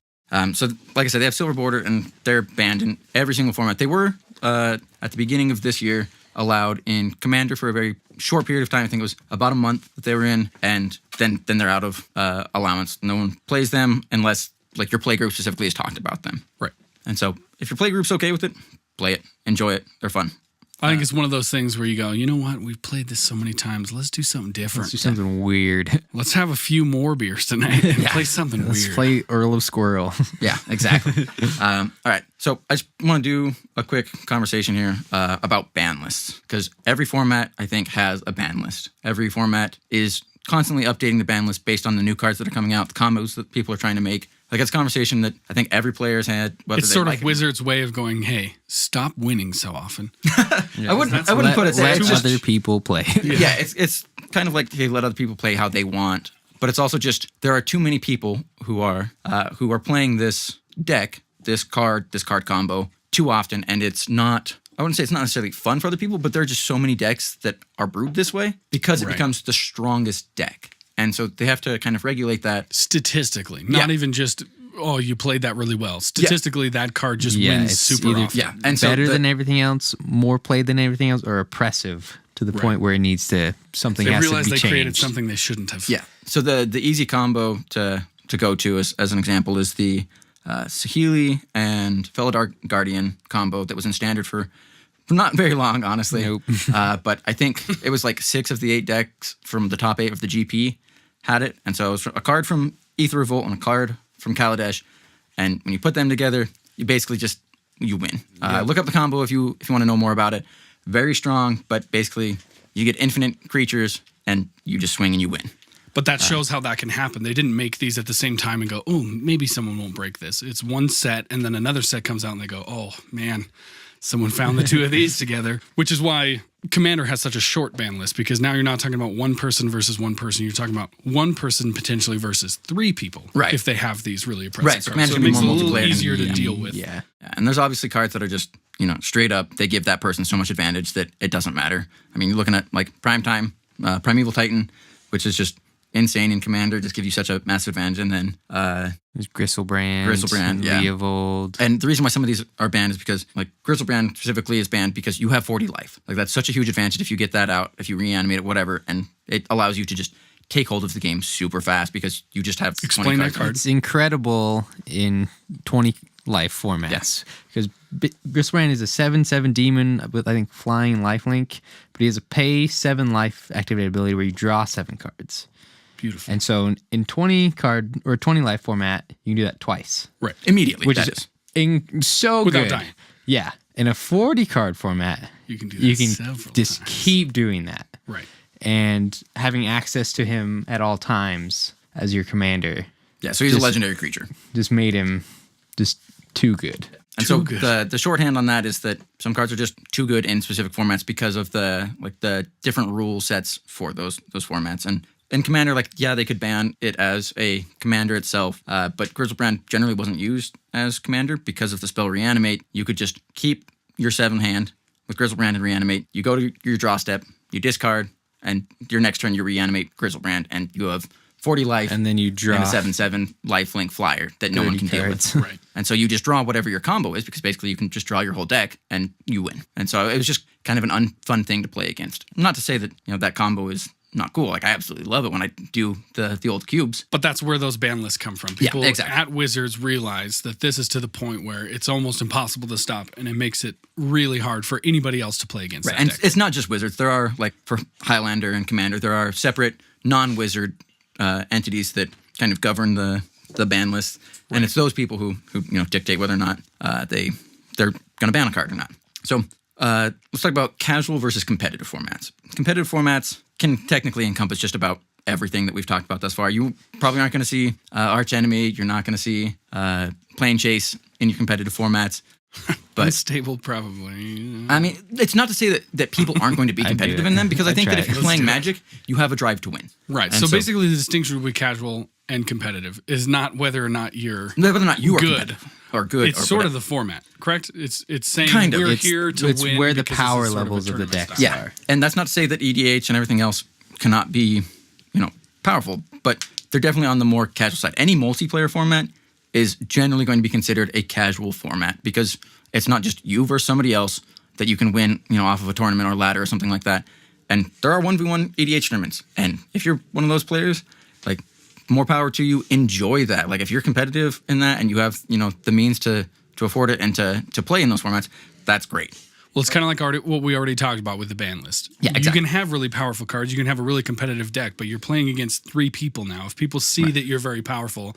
So, like I said, they have silver border, and they're banned in every single format. They were, at the beginning of this year, allowed in Commander for a very short period of time. I think it was about a month that they were in, and then they're out of allowance. No one plays them unless your play group specifically has talked about them. Right. And so if your play group's okay with it, play it, enjoy it. They're fun. I think it's one of those things where you go, you know what? We've played this so many times. Let's do something different. Let's do something weird. Let's have a few more beers tonight and play something Let's weird. play Earl of Squirrel. Yeah, exactly. All right. So I just want to do a quick conversation here about ban lists, because every format, I think, has a ban list. Every format is constantly updating the ban list based on the new cards that are coming out, the combos that people are trying to make. It's a conversation that I think every player's had. It's sort of Wizards' way of going, hey, stop winning so often. I wouldn't put it there. Let other people play. Yeah, it's kind of like, hey, let other people play how they want. But it's also just there are too many people who are playing this deck this card combo too often, and it's not. I wouldn't say it's not necessarily fun for other people, but there are just so many decks that are brewed this way because it becomes the strongest deck. And so they have to kind of regulate that. Statistically, not even just, oh, you played that really well. Statistically, that card just wins super often. Yeah, and better than everything else, more played than everything else, or oppressive to the point where it needs to, something has to be changed. They realize they created something they shouldn't have. Yeah. So the easy combo to go to as an example is the Saheeli and Felidar Guardian combo that was in Standard for not very long, honestly. Nope. But I think it was like 6 of the 8 decks from the top 8 of the GP had it. And so it was a card from Aether Revolt and a card from Kaladesh. And when you put them together, you basically you win. Look up the combo if you want to know more about it. Very strong, but basically you get infinite creatures and you just swing and you win. But that shows how that can happen. They didn't make these at the same time and go, oh, maybe someone won't break this. It's one set, and then another set comes out and they go, oh, man, someone found the 2 of these together, which is why Commander has such a short ban list, because now you're not talking about one person versus one person. You're talking about one person potentially versus 3 people if they have these really oppressive cards. So it makes it a little easier to deal with. Yeah. And there's obviously cards that are just, straight up, they give that person so much advantage that it doesn't matter. I mean, you're looking at like Primetime, Primeval Titan, which is just insane in Commander, just give you such a massive advantage. And then there's Gristlebrand, Leovold. And the reason why some of these are banned is because like Gristlebrand specifically is banned because you have 40 life. Like that's such a huge advantage if you get that out, if you reanimate it, whatever, and it allows you to just take hold of the game super fast because you just have Explain that card. It's incredible in 20 life formats. Yes. Because Gristlebrand is a 7/7 demon with, I think, flying lifelink, but he has a pay 7 life activated ability where you draw 7 cards. Beautiful. And so in 20 card or 20 life format, you can do that twice. Right. Immediately. Which is so without good. dying. Yeah. In a 40 card format, you can do that several just times. keep doing that. Right. And having access to him at all times as your commander. Yeah, so he's a legendary creature. Just made him just too good. And so the shorthand on that is that some cards are just too good in specific formats because of the different rule sets for those formats. And in Commander, they could ban it as a commander itself, but Gristlebrand generally wasn't used as commander because of the spell Reanimate. You could just keep your 7 hand with Gristlebrand and Reanimate. You go to your draw step, you discard, and your next turn you reanimate Gristlebrand, and you have 40 life. And then you draw and a 7/7 lifelink flyer that no one can deal with. Right. And so you just draw whatever your combo is because basically you can just draw your whole deck and you win. And so it was just kind of an unfun thing to play against. Not to say that that combo is not cool. Like I absolutely love it when I do the old cubes. But that's where those ban lists come from. People exactly. at Wizards realize that this is to the point where it's almost impossible to stop, and it makes it really hard for anybody else to play against that and deck. It's not just Wizards. There are, for Highlander and Commander, there are separate non-Wizard entities that kind of govern the ban list. Right. And it's those people who dictate whether or not they're going to ban a card or not. So let's talk about casual versus competitive formats. Competitive formats can technically encompass just about everything that we've talked about thus far. You probably aren't going to see Arch Enemy. You're not going to see Plane Chase in your competitive formats. But Unstable, probably. I mean, it's not to say that people aren't going to be competitive in them, because I think that if you're playing Magic, you have a drive to win. Right. So basically the distinction between casual and competitive is not whether or not you're good or good. It's sort of the format, correct? It's saying kind of. We're here to it's win. It's where the power levels of the deck are. And that's not to say that EDH and everything else cannot be, powerful, but they're definitely on the more casual side. Any multiplayer format is generally going to be considered a casual format because it's not just you versus somebody else that you can win, off of a tournament or ladder or something like that. And there are 1v1 EDH tournaments. And if you're one of those players, more power to you. Enjoy that. If you're competitive in that and you have, the means to afford it and to play in those formats, that's great. Well, it's kind of like what we already talked about with the ban list. Yeah, exactly. You can have really powerful cards. You can have a really competitive deck, but you're playing against 3 people now. If people see that you're very powerful,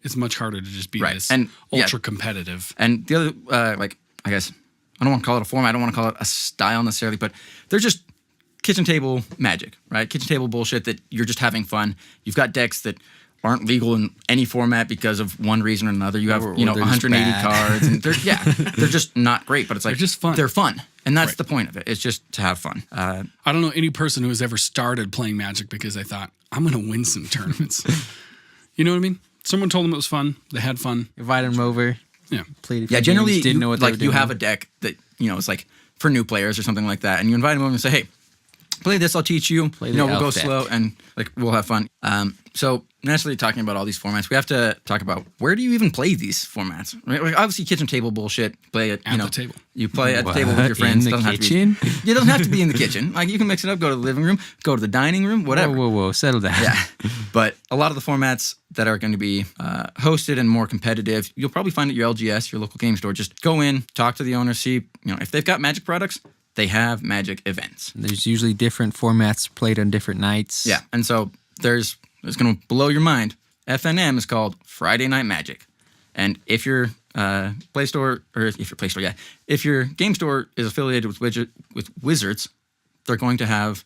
it's much harder to just be this ultra competitive. And the other, I guess, I don't want to call it a format. I don't want to call it a style necessarily, but they're just kitchen table magic, right? Kitchen table bullshit that you're just having fun. You've got decks that aren't legal in any format because of one reason or another. You have, 180 cards. And they're just not great, but it's they're just fun. They're fun. And that's the point of it. It's just to have fun. I don't know any person who has ever started playing Magic because they thought, I'm going to win some tournaments. You know what I mean? Someone told them it was fun. They had fun. Invite them over. played a few Yeah, generally, games, didn't know what they were you doing. have a deck that, is like for new players or something like that. And you invite them over and say, hey, play this, I'll teach you. Play We'll the go elf deck. slow and we'll have fun. So naturally talking about all these formats, we have to talk about where do you even play these formats? Right? Like, obviously kitchen table bullshit. Play it, At the table. You play at the table with your friends. In the Doesn't kitchen? Have to be, it doesn't have to be in the kitchen. Like you can mix it up, go to the living room, go to the dining room, whatever. Whoa, settle down. Yeah. But a lot of the formats that are going to be hosted and more competitive, you'll probably find at your LGS, your local game store. Just go in, talk to the owner, see, if they've got Magic products, they have Magic events. There's usually different formats played on different nights. Yeah. And so it's going to blow your mind. FNM is called Friday Night Magic. And if your Play Store, if your game store is affiliated with Wizards, they're going to have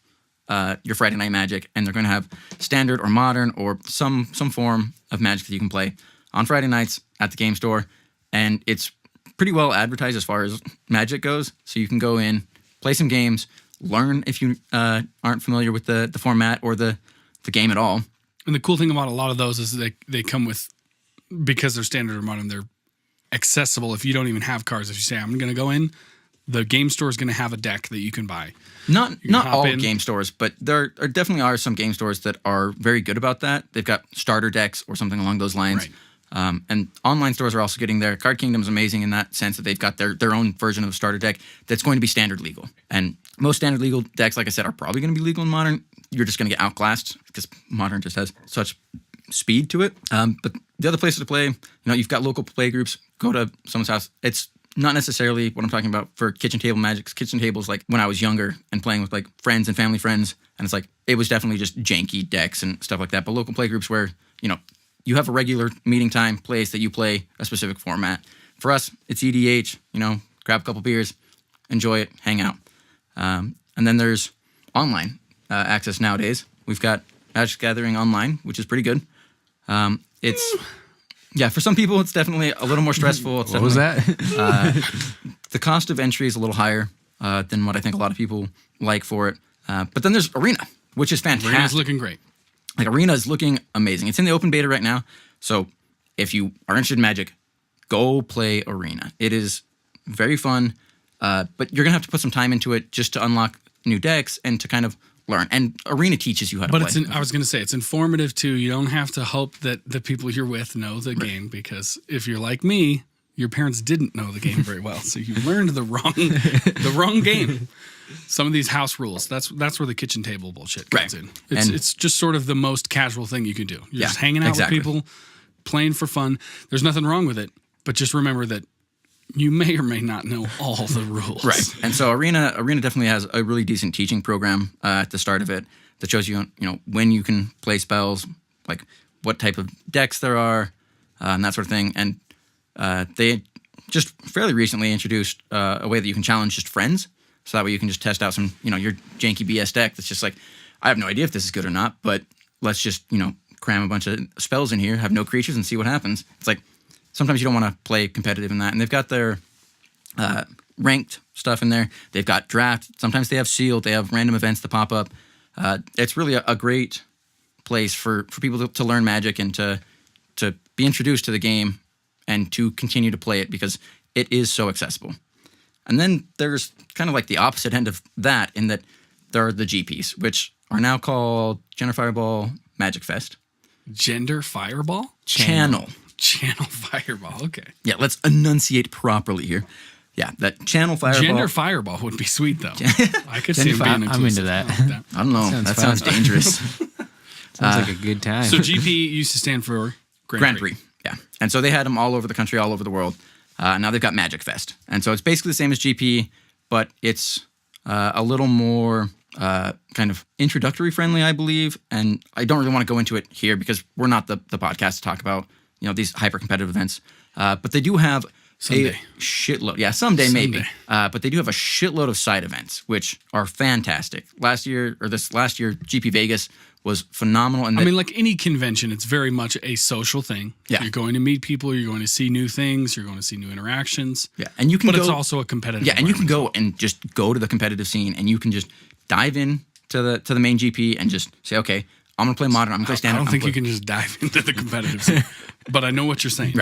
your Friday Night Magic, and they're going to have standard or modern or some form of Magic that you can play on Friday nights at the game store. And it's pretty well advertised as far as Magic goes. So you can go in, play some games, learn if you aren't familiar with the format or the game at all. And the cool thing about a lot of those is they come with, because they're standard or modern, they're accessible if you don't even have cards. If you say, I'm going to go in, the game store is going to have a deck that you can buy. Not hop all in. game stores, but there definitely are some game stores that are very good about that. They've got starter decks or something along those lines. Right. And online stores are also getting there. Card Kingdom's amazing in that sense that they've got their own version of a starter deck that's going to be standard legal. And most standard legal decks, like I said, are probably going to be legal in modern. You're just going to get outclassed because modern just has such speed to it. But the other places to play, you've got local play groups. Go to someone's house. It's not necessarily what I'm talking about for kitchen table Magic. Kitchen tables, like when I was younger and playing with like friends and family friends, and it's like it was definitely just janky decks and stuff like that. But local play groups where you have a regular meeting time place that you play a specific format. For us, it's EDH. Grab a couple beers, enjoy it, hang out. And then there's online access nowadays. We've got Magic Gathering Online, which is pretty good. For some people, it's definitely a little more stressful. What was that? The cost of entry is a little higher than what I think a lot of people like for it. But then there's Arena, which is fantastic. Arena's looking great. Like Arena is looking amazing. It's in the open beta right now. So if you are interested in Magic, go play Arena. It is very fun, but you're going to have to put some time into it just to unlock new decks and to kind of learn. And Arena teaches you how to play. But I was going to say, it's informative too. You don't have to hope that the people you're with know the game, because if you're like me, your parents didn't know the game very well. So you learned the wrong game. Some of these house rules, that's where the kitchen table bullshit comes in. It's just sort of the most casual thing you can do. You're just hanging out with people, playing for fun. There's nothing wrong with it, but just remember that you may or may not know all the rules. Right. And so Arena definitely has a really decent teaching program at the start of it that shows you, when you can play spells, like what type of decks there are, and that sort of thing. And they just fairly recently introduced a way that you can challenge just friends. So that way you can just test out some, your janky BS deck that's just like, I have no idea if this is good or not, but let's just, cram a bunch of spells in here, have no creatures, and see what happens. It's like, sometimes you don't want to play competitive in that. And they've got their ranked stuff in there. They've got draft. Sometimes they have sealed. They have random events that pop up. It's really a great place for people to learn Magic and to be introduced to the game and to continue to play it because it is so accessible. And then there's kind of like the opposite end of that in that there are the GPs, which are now called Gender Fireball Magic Fest. Gender Fireball? Channel Fireball, okay. Yeah, let's enunciate properly here. Yeah, that Channel Fireball. Gender Fireball would be sweet, though. I could see it being I'm into that. I don't know. That sounds dangerous. Sounds like a good time. So GP used to stand for Grand Prix. Yeah. And so they had them all over the country, all over the world. Now they've got Magic Fest. And so it's basically the same as GP, but it's a little more kind of introductory friendly, I believe. And I don't really want to go into it here because we're not the podcast to talk about, these hyper competitive events. But they do have someday. A shitload. Yeah, someday maybe. But they do have a shitload of side events, which are fantastic. Last year, GP Vegas was phenomenal. And like any convention, it's very much a social thing. Yeah. You're going to meet people, you're going to see new things, you're going to see new interactions. Yeah, and you can But it's also a competitive Yeah, and you can go environment. and just go to the competitive scene and you can just dive in to the main GP and just say, okay, I'm going to play Modern. I'm going to play I Standard. don't think you can just dive into the competitive scene, but I know what you're saying.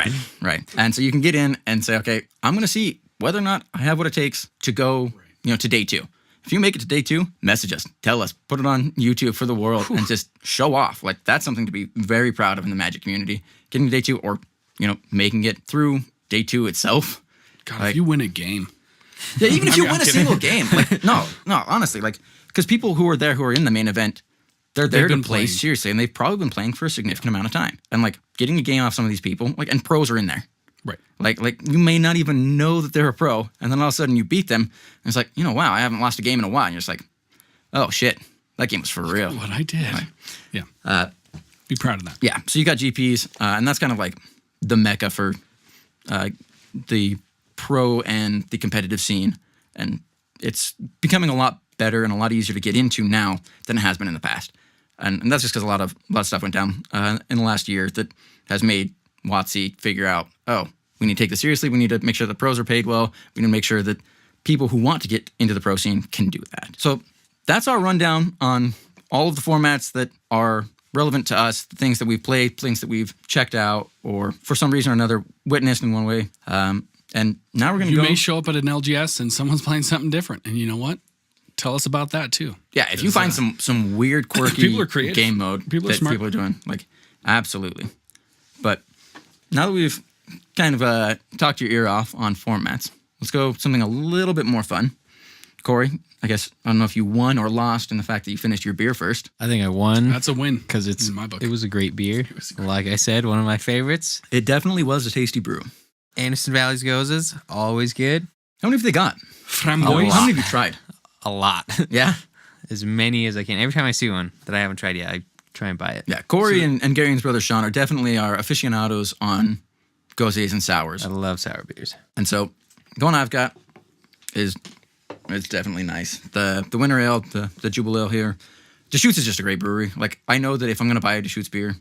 Right. And so you can get in and say, okay, I'm going to see whether or not I have what it takes to go, to day 2. If you make it to day 2, message us, tell us, put it on YouTube for the world, and just show off. Like, that's something to be very proud of in the Magic community. Getting to day 2, or making it through day 2 itself. God, if you win a game. Yeah, even if you win a single game. Like, no, honestly, like, because people who are in the main event, they're there to play seriously, and they've probably been playing for a significant amount of time. And like getting a game off some of these people, like, and pros are in there. Right. Like you may not even know that they're a pro, and then all of a sudden you beat them, and it's like, wow, I haven't lost a game in a while. And you're just like, oh shit, that game was for real. What I did. Right. Yeah. Be proud of that. Yeah. So you got GPs, and that's kind of like the mecca for the pro and the competitive scene, and it's becoming a lot better and a lot easier to get into now than it has been in the past. And that's just because a lot of stuff went down in the last year that has made WotC figure out, we need to take this seriously. We need to make sure the pros are paid well. We need to make sure that people who want to get into the pro scene can do that. So that's our rundown on all of the formats that are relevant to us, the things that we've played, things that we've checked out, or for some reason or another witnessed in one way. And now we're going to go. You may show up at an LGS and someone's playing something different. And you know what? Tell us about that too. Yeah, if you find some weird, quirky people are creative. Game mode people that people are doing, like, absolutely. But now that we've kind of talked your ear off on formats, let's go something a little bit more fun. Corey, I guess, I don't know if you won or lost in the fact that you finished your beer first. I think I won. That's a win. Because in my book. It was a great beer. Like I said, one of my favorites. It definitely was a tasty brew. Anderson Valley's Gozes, always good. How many have they got? Framboise. How many have you tried? A lot. Yeah? As many as I can. Every time I see one that I haven't tried yet, I try and buy it. Yeah, Corey and Gary's brother Sean are definitely our aficionados on gozes and sours. I love sour beers. And so the one I've got it's definitely nice. The Winter Ale, the Jubile Ale here. Deschutes is just a great brewery. Like, I know that if I'm going to buy a Deschutes beer,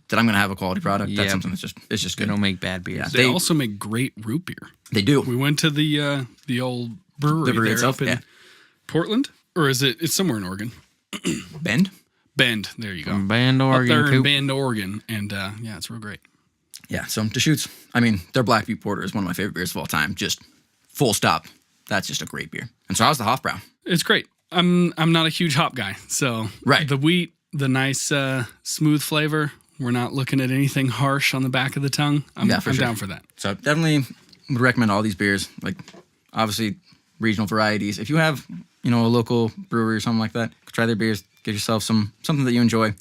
that I'm going to have a quality product. That's something that's just good. They don't make bad beers. Yeah, They also make great root beer. They do. We went to the old brewery, The brewery there itself, up in Portland, or is it? It's somewhere in Oregon. Bend. There you go. Bend, Oregon. Up there in Bend, Oregon, and it's real great. Yeah, so Deschutes, I mean, their Black Butte Porter is one of my favorite beers of all time. Just full stop. That's just a great beer. And so how's the Hofbrau? It's great. I'm not a huge hop guy, so the wheat, the nice smooth flavor. We're not looking at anything harsh on the back of the tongue. I'm down for that. So definitely would recommend all these beers. Like, obviously, regional varieties. If you have, a local brewery or something like that, try their beers. Get yourself something that you enjoy.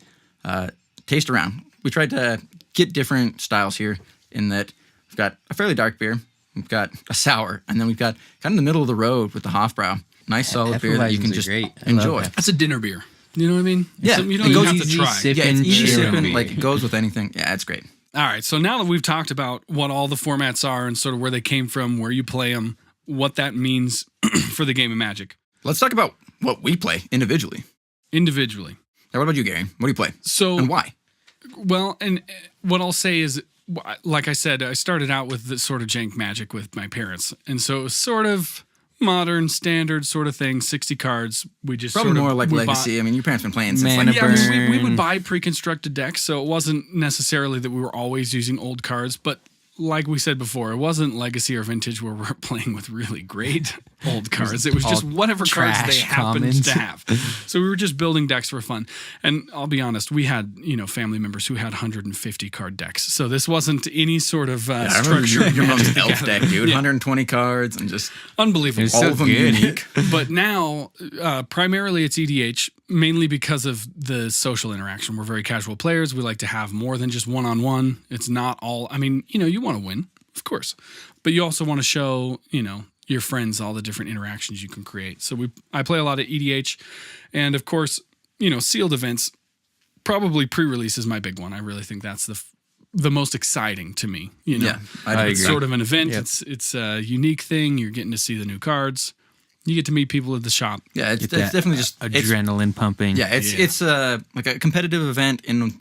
Taste around. We tried to get different styles here in that we've got a fairly dark beer, we've got a sour, and then we've got kind of the middle of the road with the Hofbrau. Nice solid beer that you can just enjoy. That's a dinner beer. You know what I mean? Yeah. You don't even have to try. Yeah, it's easy sipping. Like, it goes with anything. Yeah, it's great. All right, so now that we've talked about what all the formats are and sort of where they came from, where you play them, what that means for the game of Magic. Let's talk about what we play individually. Now, what about you, Gary? What do you play? And why? Well, and what I'll say is, like I said, I started out with this sort of jank Magic with my parents. And so it was sort of modern, standard sort of thing, 60 cards. We just probably more like Legacy. I mean, your parents have been playing since we would buy pre-constructed decks, so it wasn't necessarily that we were always using old cards, but like we said before, it wasn't Legacy or Vintage where we're playing with really great old cards. It was just whatever cards they happened to have. So we were just building decks for fun. And I'll be honest, we had, family members who had 150 card decks. So this wasn't any sort of structure. Your mom's elf deck, dude. 120 cards and just unbelievable. All of them unique. But now, primarily it's EDH, mainly because of the social interaction. We're very casual players. We like to have more than just one-on-one. It's not all, you want to win, of course, but you also want to show, your friends all the different interactions you can create. So I play a lot of EDH, and of course, sealed events. Probably pre-release is my big one. I really think that's the most exciting to me. Yeah, I agree. It's sort of an event. Yep. It's a unique thing. You're getting to see the new cards. You get to meet people at the shop. Yeah, it's definitely just adrenaline pumping. Yeah, it's like a competitive event in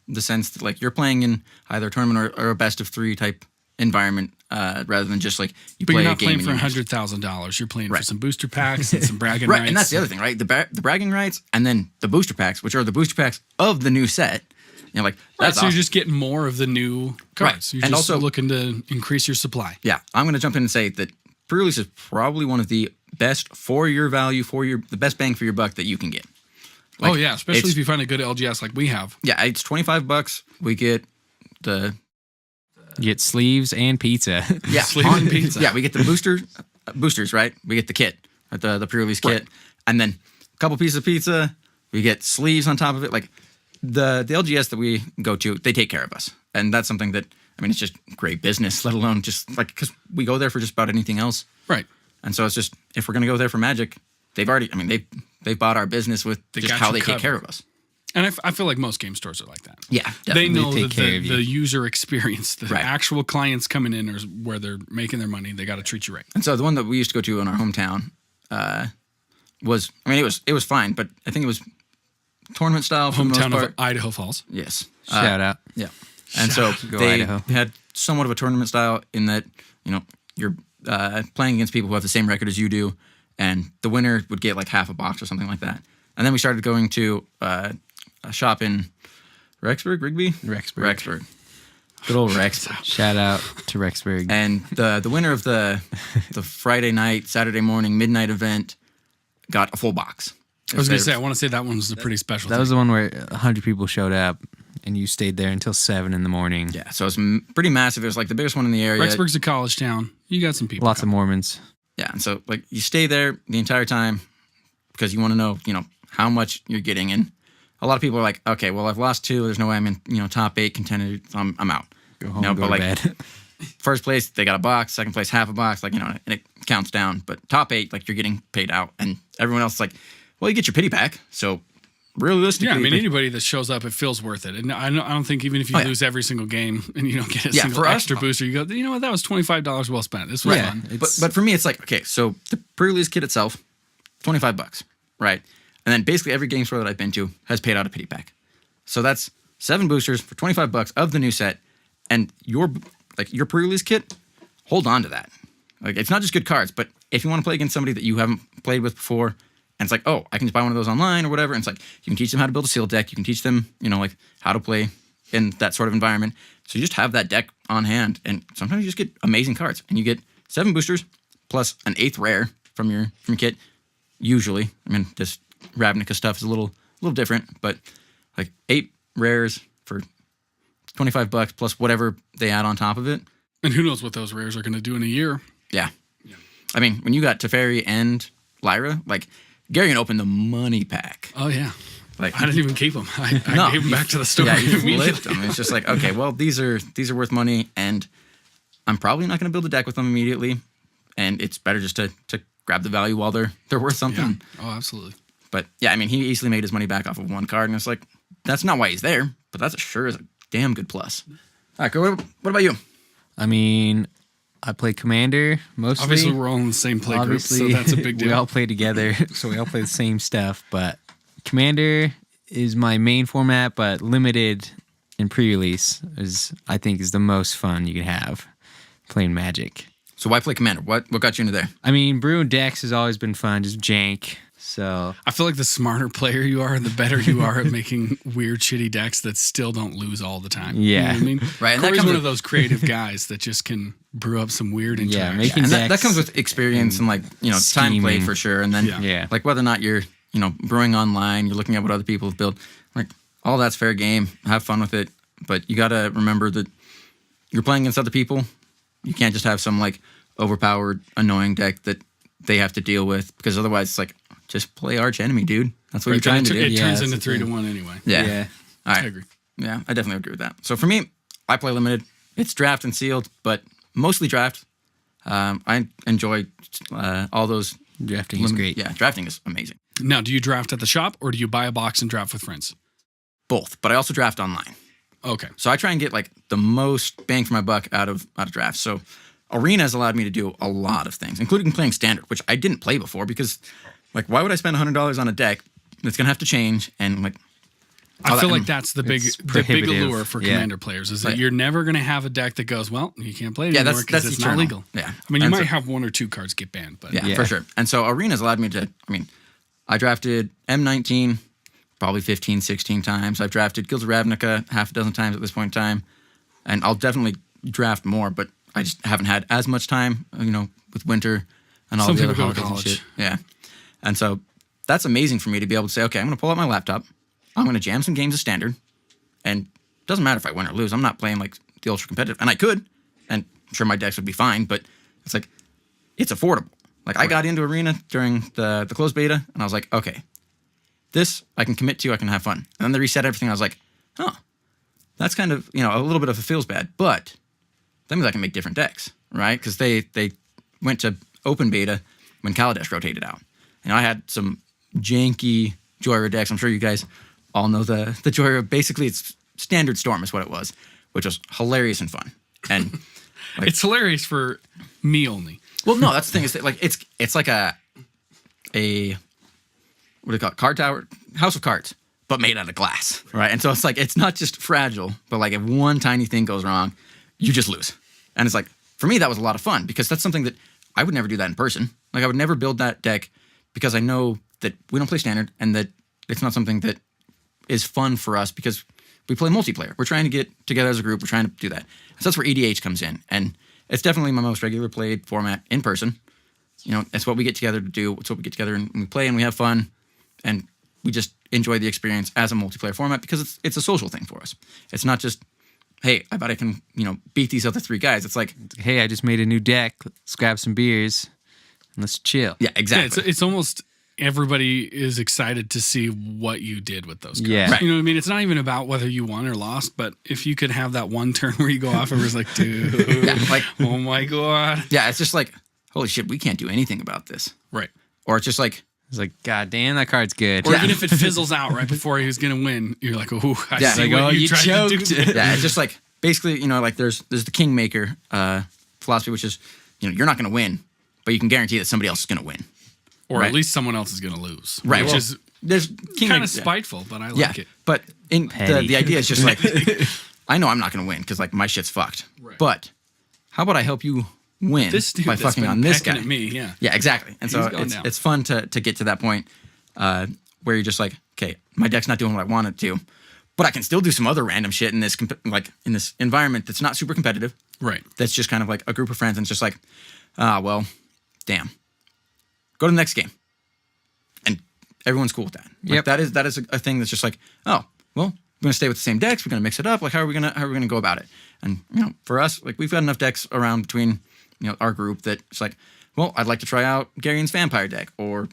the sense that, like, you're playing in either a tournament or a best of 3 type environment. rather than just like you But play you're a not game. playing for and you $100,000. You're playing for Right. some booster packs and some bragging right, rights. and that's the other thing, right? The bragging rights, and then the booster packs, which are the booster packs of the new set. Like Right, that's so you're awesome. just getting more of the new cards. Right. You're And just also- looking to increase your supply. Yeah, I'm going to jump in and say that pre-release is probably one of the best for your value, the best bang for your buck that you can get. Like, oh yeah, especially it's- if you find a good LGS like we have. Yeah, it's $25. We get the You get sleeves and pizza. yeah Sleeve and pizza. Yeah, we get the boosters, right? We get the kit, the pre-release kit, and then a couple pieces of pizza. We get sleeves on top of it. Like the LGS that we go to, they take care of us, and that's something that it's just great business. Let alone just like because we go there for just about anything else, Right. and so it's just if we're gonna go there for Magic, they've already. They've bought our business with just got how you they take covered. care of us. And I feel like most game stores are like that. Yeah, They definitely. know take that care of you. the user experience, the Right. actual clients coming in, or where they're making their money, they got to treat you right. And so the one that we used to go to in our hometown was, it was fine, but I think it was tournament style for the most Hometown part. of Idaho Falls. Yes. Shout out. Yeah. And so Go they Idaho. had somewhat of a tournament style in that, you're playing against people who have the same record as you do, and the winner would get like half a box or something like that. And then we started going to a shop in Rigby? Rexburg. Good old Rexburg. Shout out to Rexburg. And the winner of the Friday night, Saturday morning, midnight event got a full box. I was going to say, I want to say that one was a pretty special That thing. was the one where 100 people showed up, and you stayed there until 7 in the morning. Yeah, so it's pretty massive. It was like the biggest one in the area. Rexburg's a college town. You got some people. Lots of Mormons. Yeah, and so like you stay there the entire time because you want to know, how much you're getting. And a lot of people are like, okay, well, I've lost 2. There's no way I'm in, top 8 contender. So I'm out. Go home, go to bed. First place, they got a box. Second place, half a box. Like, and it counts down. But top 8, like you're getting paid out. And everyone else is like, well, you get your pity pack. So realistically, Yeah, anybody that shows up, it feels worth it. And I don't think even if you Oh, yeah. lose every single game and you don't get a Yeah, single for us- extra booster, you go, you know what, that was $25 well spent. This was Yeah. fun. But for me, it's like, okay, so the pre-release kit itself, $25, right? And then basically every game store that I've been to has paid out a pity pack. So that's 7 boosters for $25 of the new set. And your pre-release kit, hold on to that. Like, it's not just good cards, but if you want to play against somebody that you haven't played with before, and it's like, oh, I can just buy one of those online or whatever. And it's like, you can teach them how to build a sealed deck. You can teach them, like how to play in that sort of environment. So you just have that deck on hand. And sometimes you just get amazing cards. And you get 7 boosters plus an 8th rare from your kit. Usually, this Ravnica stuff is a little different, but like 8 rares for $25 plus whatever they add on top of it. And who knows what those rares are going to do in a year. Yeah. When you got Teferi and Lyra, like Garion opened the money pack. Oh, yeah. Like I didn't even keep them. I No. gave them back to the store. Yeah, you immediately. flipped them. It's just like, okay, well, these are worth money, and I'm probably not going to build a deck with them immediately, and it's better just to grab the value while they're worth something. Yeah. Oh, absolutely. But yeah, he easily made his money back off of one card, and it's like, that's not why he's there, but that's sure is a damn good plus. All right, what about you? I play Commander mostly. Obviously, we're all in the same play group, so Obviously, that's a big deal. we all play together, so we all play the same stuff. But Commander is my main format, but limited and pre-release I think is the most fun you can have playing Magic. So why play Commander? What got you into there? Brewing decks has always been fun, just jank. So I feel like the smarter player you are, the better you are at making weird, shitty decks that still don't lose all the time. You know Yeah. what I mean? Right, and that Corey's comes one with- of those creative guys that just can brew up some weird Yeah, interactions. making And that decks comes with experience and time scheming. played for sure. And then Yeah. like whether or not you're, brewing online, you're looking at what other people have built, like all that's fair game. Have fun with it. But you got to remember that you're playing against other people. You can't just have some like overpowered, annoying deck that they have to deal with, because otherwise it's like, just play arch enemy, dude. That's what Right, you're trying to it do. Yeah, turns that's into the 3-1 anyway. Yeah. All right. I agree. Yeah, I definitely agree with that. So for me, I play limited. It's draft and sealed, but mostly draft. I enjoy all those. drafting is great. Yeah, drafting is amazing. Now, do you draft at the shop or do you buy a box and draft with friends? Both, but I also draft online. Okay. So I try and get like the most bang for my buck out of drafts. So Arena has allowed me to do a lot of things, including playing Standard, which I didn't play before because, like, why would I spend $100 on a deck that's gonna have to change? And like, I feel like that's the big prohibitive. allure for Commander players is that you're never going to have a deck that goes, well, you can't play it anymore because it's not legal. Yeah. I mean, you might have 1 or 2 cards get banned, but yeah, for sure. And so Arena's allowed me to, I mean, I drafted M19 probably 15, 16 times. I've drafted Guilds of Ravnica half a dozen times at this point in time. And I'll definitely draft more, but I just haven't had as much time, with winter and all the other holidays and shit. Yeah. And so that's amazing for me to be able to say, okay, I'm going to pull out my laptop. I'm going to jam some games of Standard. And it doesn't matter if I win or lose. I'm not playing like the ultra competitive. And I could. And I'm sure my decks would be fine. But it's like, it's affordable. Like I got into Arena during the closed beta. And I was like, okay, this I can commit to. I can have fun. And then they reset everything. I was like, oh, that's kind of, a little bit of a feels bad. But that means I can make different decks, right? Because they went to open beta when Kaladesh rotated out. And I had some janky Joyra decks. I'm sure you guys all know the Joyra. Basically, it's Standard Storm is what it was, which was hilarious and fun. And like, it's hilarious for me only. Well, no, that's the thing. Is that, like it's like a what do you call it? Card tower, House of Cards, but made out of glass, right? And so it's like it's not just fragile, but like if one tiny thing goes wrong, you just lose. And it's like for me that was a lot of fun because that's something that I would never do that in person. Like I would never build that deck because I know that we don't play Standard and that it's not something that is fun for us because we play multiplayer. We're trying to get together as a group. We're trying to do that. So that's where EDH comes in. And it's definitely my most regular played format in person. It's what we get together to do. It's what we get together and we play and we have fun. And we just enjoy the experience as a multiplayer format because it's a social thing for us. It's not just, hey, I bet I can, beat these other 3 guys. It's like, hey, I just made a new deck. Let's grab some beers and let's chill. Yeah, exactly. Yeah, it's almost everybody is excited to see what you did with those cards. Yeah. Right. You know what I mean? It's not even about whether you won or lost, but if you could have that one turn where you go off and was like, dude, oh my God. Yeah, it's just like, holy shit, we can't do anything about this. Right. Or it's just like, it's like, God damn, that card's good. Or even if it fizzles out right before he was going to win, you're like, oh, I see like, what you tried choked. to do. Yeah, it's just like, basically, like there's the Kingmaker philosophy, which is, you're not going to win, but you can guarantee that somebody else is going to win. Or at least someone else is going to lose. Right. Which is there's kind of spiteful, but I like it. But the idea is just like, I know I'm not going to win because like my shit's fucked. Right. But how about I help you win this dude by that's fucking been on this pecking guy? At me, yeah. Yeah, exactly. And so it's fun to get to that point where you're just like, okay, my deck's not doing what I want it to, but I can still do some other random shit in this in this environment that's not super competitive. Right. That's just kind of like a group of friends, and it's just like, well, damn. Go to the next game. And everyone's cool with that. Like, that is a thing that's just like, oh, well, we're gonna stay with the same decks, we're gonna mix it up. Like how are we gonna go about it? And for us, like we've got enough decks around between our group that it's like, well, I'd like to try out Garion's Vampire deck or,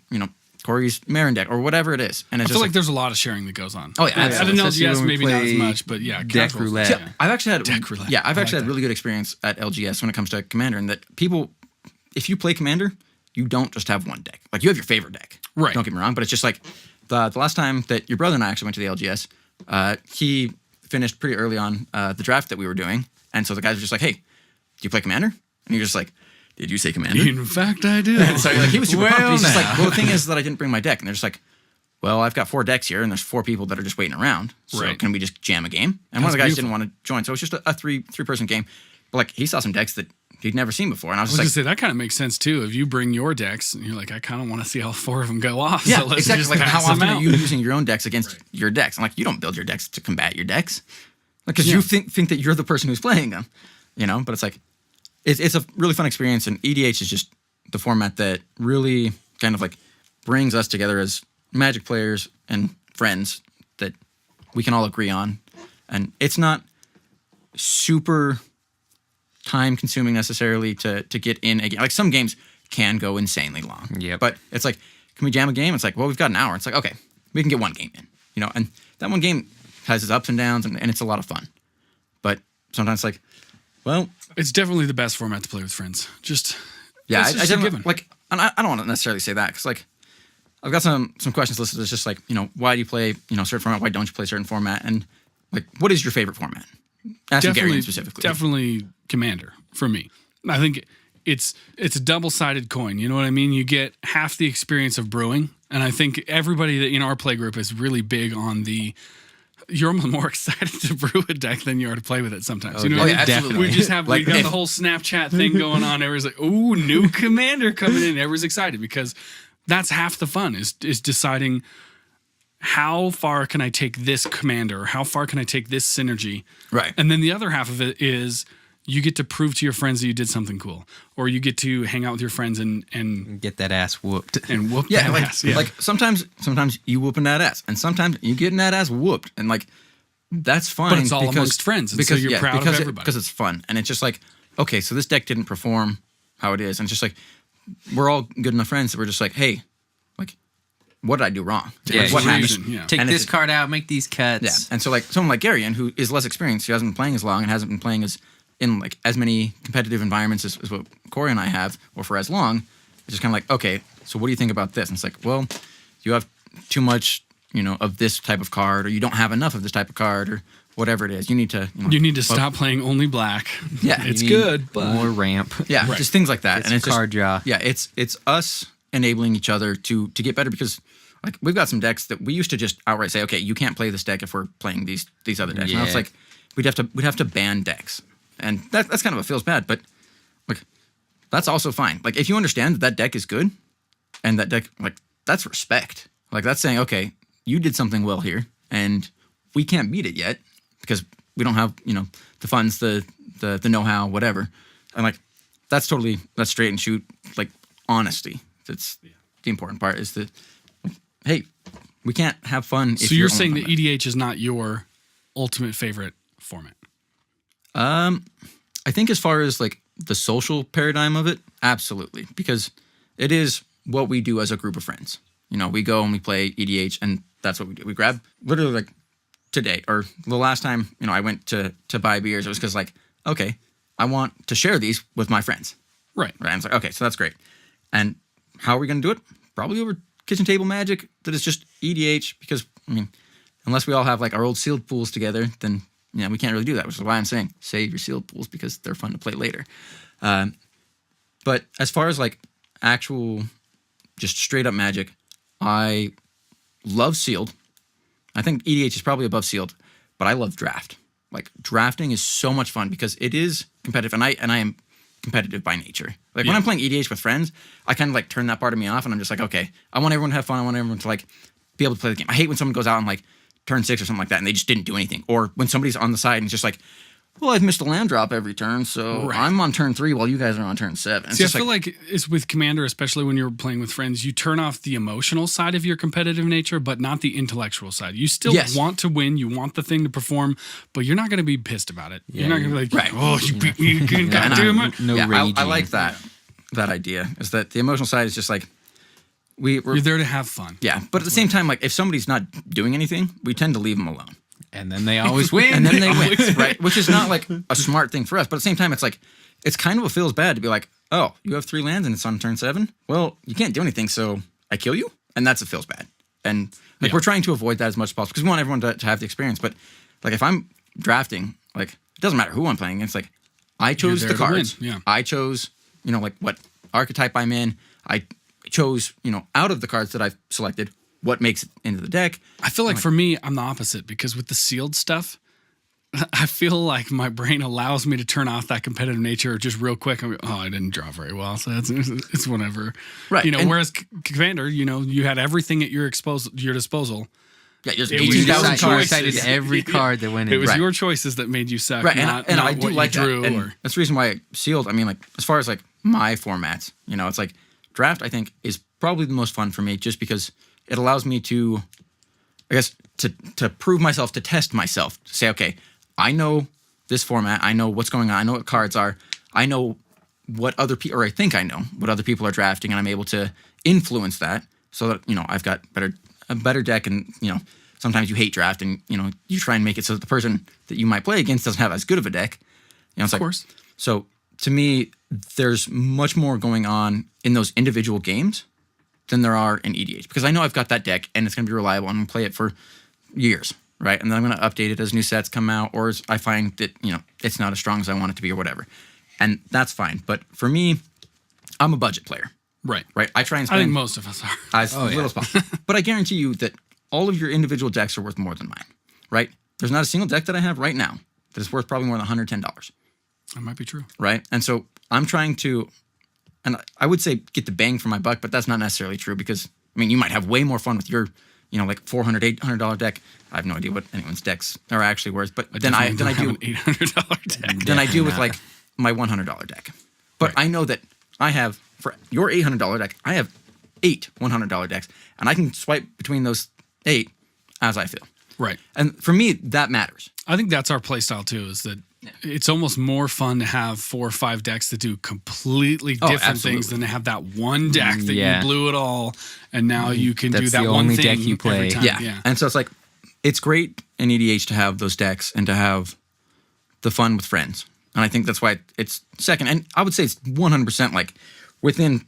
Corey's Marin deck or whatever it is. And it's I feel like there's a lot of sharing that goes on. Oh yeah, at an Especially LGS when we maybe not as play much, but yeah, deck casuals, roulette. Yeah. I've actually had Deck roulette. Yeah, I've actually had really good experience at LGS when it comes to Commander, and that people, if you play Commander, you don't just have one deck. Like you have your favorite deck. Right. Don't get me wrong, but it's just like the last time that your brother and I actually went to the LGS, he finished pretty early on the draft that we were doing, and so the guys were just like, "Hey, do you play Commander?" And you're just like, "Did you say Commander?" In fact, I do. And so like, he was super Well, pumped. He's just now. like, "Well, the thing is that I didn't bring my deck," and they're just like, "Well, I've got 4 decks here, and there's 4 people that are just waiting around. So Right. can we just jam a game?" And one of the guys didn't want to join, so it's just a three-person game. But like he saw some decks that he'd never seen before, and I was I was just gonna like, say that kind of makes sense too. If you bring your decks and you're like, I kind of want to see all 4 of them go off. "Yeah, so let's exactly." Just Like pass how them often out. are you using your own decks against your decks? And like you don't build your decks to combat your decks, like because you think that you're the person who's playing them, But it's like it's a really fun experience, and EDH is just the format that really kind of like brings us together as Magic players and friends that we can all agree on, and it's not super time consuming necessarily to get in a game. Like some games can go insanely long. Yep. But it's like, can we jam a game? It's like, well, we've got an hour. It's like, okay, we can get one game in, and that one game has its ups and downs and it's a lot of fun. But sometimes it's like, well, It's definitely the best format to play with friends. Just yeah, it's I just a definitely given. like, and I don't want to necessarily say that because like I've got some questions listed. It's just like, why do you play, certain format? Why don't you play certain format? And like, what is your favorite format? Asking Gary specifically. Definitely Commander for me. I think it's a double-sided coin. You know what I mean? You get half the experience of brewing, and I think everybody that in our play group is really big on the you're almost more excited to brew a deck than you are to play with it sometimes. Oh, you know, yeah, what I mean? absolutely. We just have Like, we got if- the whole Snapchat thing going on. Everyone's like, "Ooh, new commander coming in!" Everyone's excited because that's half the fun is deciding how far can I take this commander, how far can I take this synergy, Right. And then the other half of it is you get to prove to your friends that you did something cool, or you get to hang out with your friends and Get that ass whooped. whoop Yeah, that like, ass. Yeah. like sometimes you whooping that ass, and sometimes you getting that ass whooped, and like that's fine. But it's all amongst friends, and so you're proud of everybody. because it's fun, and it's just like, okay, so this deck didn't perform how it is, and it's just like we're all good enough friends that we're just like, hey, like, what did I do wrong? Yeah, Like, what happened? reason, yeah. Take And this it's- card out, make these cuts. Yeah, and so like someone like Garion, who is less experienced, who hasn't been playing as long and hasn't been playing as in like as many competitive environments as what Corey and I have, or for as long, it's just kind of like, okay, so what do you think about this? And it's like, well, you have too much, of this type of card, or you don't have enough of this type of card, or whatever it is. You need to, you need to stop playing only black. Yeah, it's You need good, but more ramp. yeah, Right. just things like that. Get And it's some just card draw. Yeah, it's us enabling each other to get better, because like we've got some decks that we used to just outright say, okay, you can't play this deck if we're playing these other decks. Now it's Yeah. like we'd have to ban decks, and that's kind of what feels bad. But like that's also fine. Like if you understand that deck is good, and that deck, like, that's respect. Like that's saying, okay, you did something well here, and we can't beat it yet because we don't have the funds, the know-how, whatever. And like that's straight and shoot, like honesty. That's the important part, is that, hey, we can't have fun if so you're only saying playing that EDH is not your ultimate favorite format? I think as far as like the social paradigm of it, absolutely, because it is what we do as a group of friends. We go and we play EDH, and that's what we do. We grab literally like today or the last time I went to buy beers. It was because like, okay, I want to share these with my friends. Right. Right. I was like, okay, so that's great. And how are we going to do it? Probably over kitchen table magic. That is just EDH, because unless we all have like our old sealed pools together, then we can't really do that. Which is why I'm saying save your sealed pools, because they're fun to play later. But as far as like actual, just straight up magic, I love sealed. I think EDH is probably above sealed, but I love draft. Like drafting is so much fun because it is competitive, and I am competitive by nature. Like when I'm playing EDH with friends, I kind of like turn that part of me off, and I'm just like, okay, I want everyone to have fun. I want everyone to like be able to play the game. I hate when someone goes out on like turn 6 or something like that, and they just didn't do anything. Or when somebody's on the side and it's just like, well, I've missed a land drop every turn, so Right. I'm on turn 3 while you guys are on turn 7. It's See, I just feel like it's with Commander, especially when you're playing with friends, you turn off the emotional side of your competitive nature, but not the intellectual side. You still Yes. want to win, you want the thing to perform, but you're not going to be pissed about it. You're not going to be like, Right. oh, you beat me again, And goddamn it. No I raging. like that idea, is that the emotional side is just like we're You're there to have fun. yeah, but at the same time, like if somebody's not doing anything, we tend to leave them alone. And then they always win. And then they win, right? Which is not like a smart thing for us. But at the same time, it's like, it's kind of what feels bad to be like, oh, you have 3 lands and it's on turn 7? Well, you can't do anything, so I kill you? And that's what feels bad. And like we're trying to avoid that as much as possible because we want everyone to have the experience. But like if I'm drafting, like it doesn't matter who I'm playing. It's like I chose there the to win, cards. yeah. I chose, like what archetype I'm in. I chose, out of the cards that I've selected, what makes it into the deck. I feel like for me, I'm the opposite, because with the sealed stuff, I feel like my brain allows me to turn off that competitive nature just real quick. I'm like, oh, I didn't draw very well, so it's whatever. Right. And- Whereas Commander, you had everything at your disposal. Yeah, there's It was 18,000 your cards. choice. Excited every card that went in. It was Right. your choices that made you suck, Right, not I do what like you drew. that. And Or, that's the reason why sealed. I mean, like as far as like my formats, it's like draft. I think is probably the most fun for me, just because it allows me to, I guess, to prove myself, to test myself, to say, okay, I know this format. I know what's going on. I know what cards are. I know what other people, or I think I know what other people are drafting, and I'm able to influence that so that I've got a better deck, and sometimes you hate draft, and you try and make it so that the person that you might play against doesn't have as good of a deck. It's of course. So to me, there's much more going on in those individual games than there are in EDH, because I know I've got that deck and it's going to be reliable. I'm going to play it for years, right? And then I'm going to update it as new sets come out, or as I find that it's not as strong as I want it to be, or whatever, and that's fine. But for me, I'm a budget player, Right. right? I try and I think spend most of us are. as little as possible, but I guarantee you that all of your individual decks are worth more than mine. right? There's not a single deck that I have right now that is worth probably more than $110, That might be true. right? And so I'm trying to, and I would say get the bang for my buck, but that's not necessarily true because, I mean, you might have way more fun with your, like $400, $800 deck. I have no idea what anyone's decks are actually worth, but then I do an $800 deck. than I do with like my $100 deck. But I know that I have, for your $800 deck, I have 8 $100 decks, and I can swipe between those 8 as I feel. Right. And for me, that matters. I think that's our play style too, is that it's almost more fun to have 4 or 5 decks that do completely different things than to have that one deck that you blew it all, and now you can do that one thing deck you play. every time. Yeah. And so it's like, it's great in EDH to have those decks and to have the fun with friends. And I think that's why it's second. And I would say it's 100% like within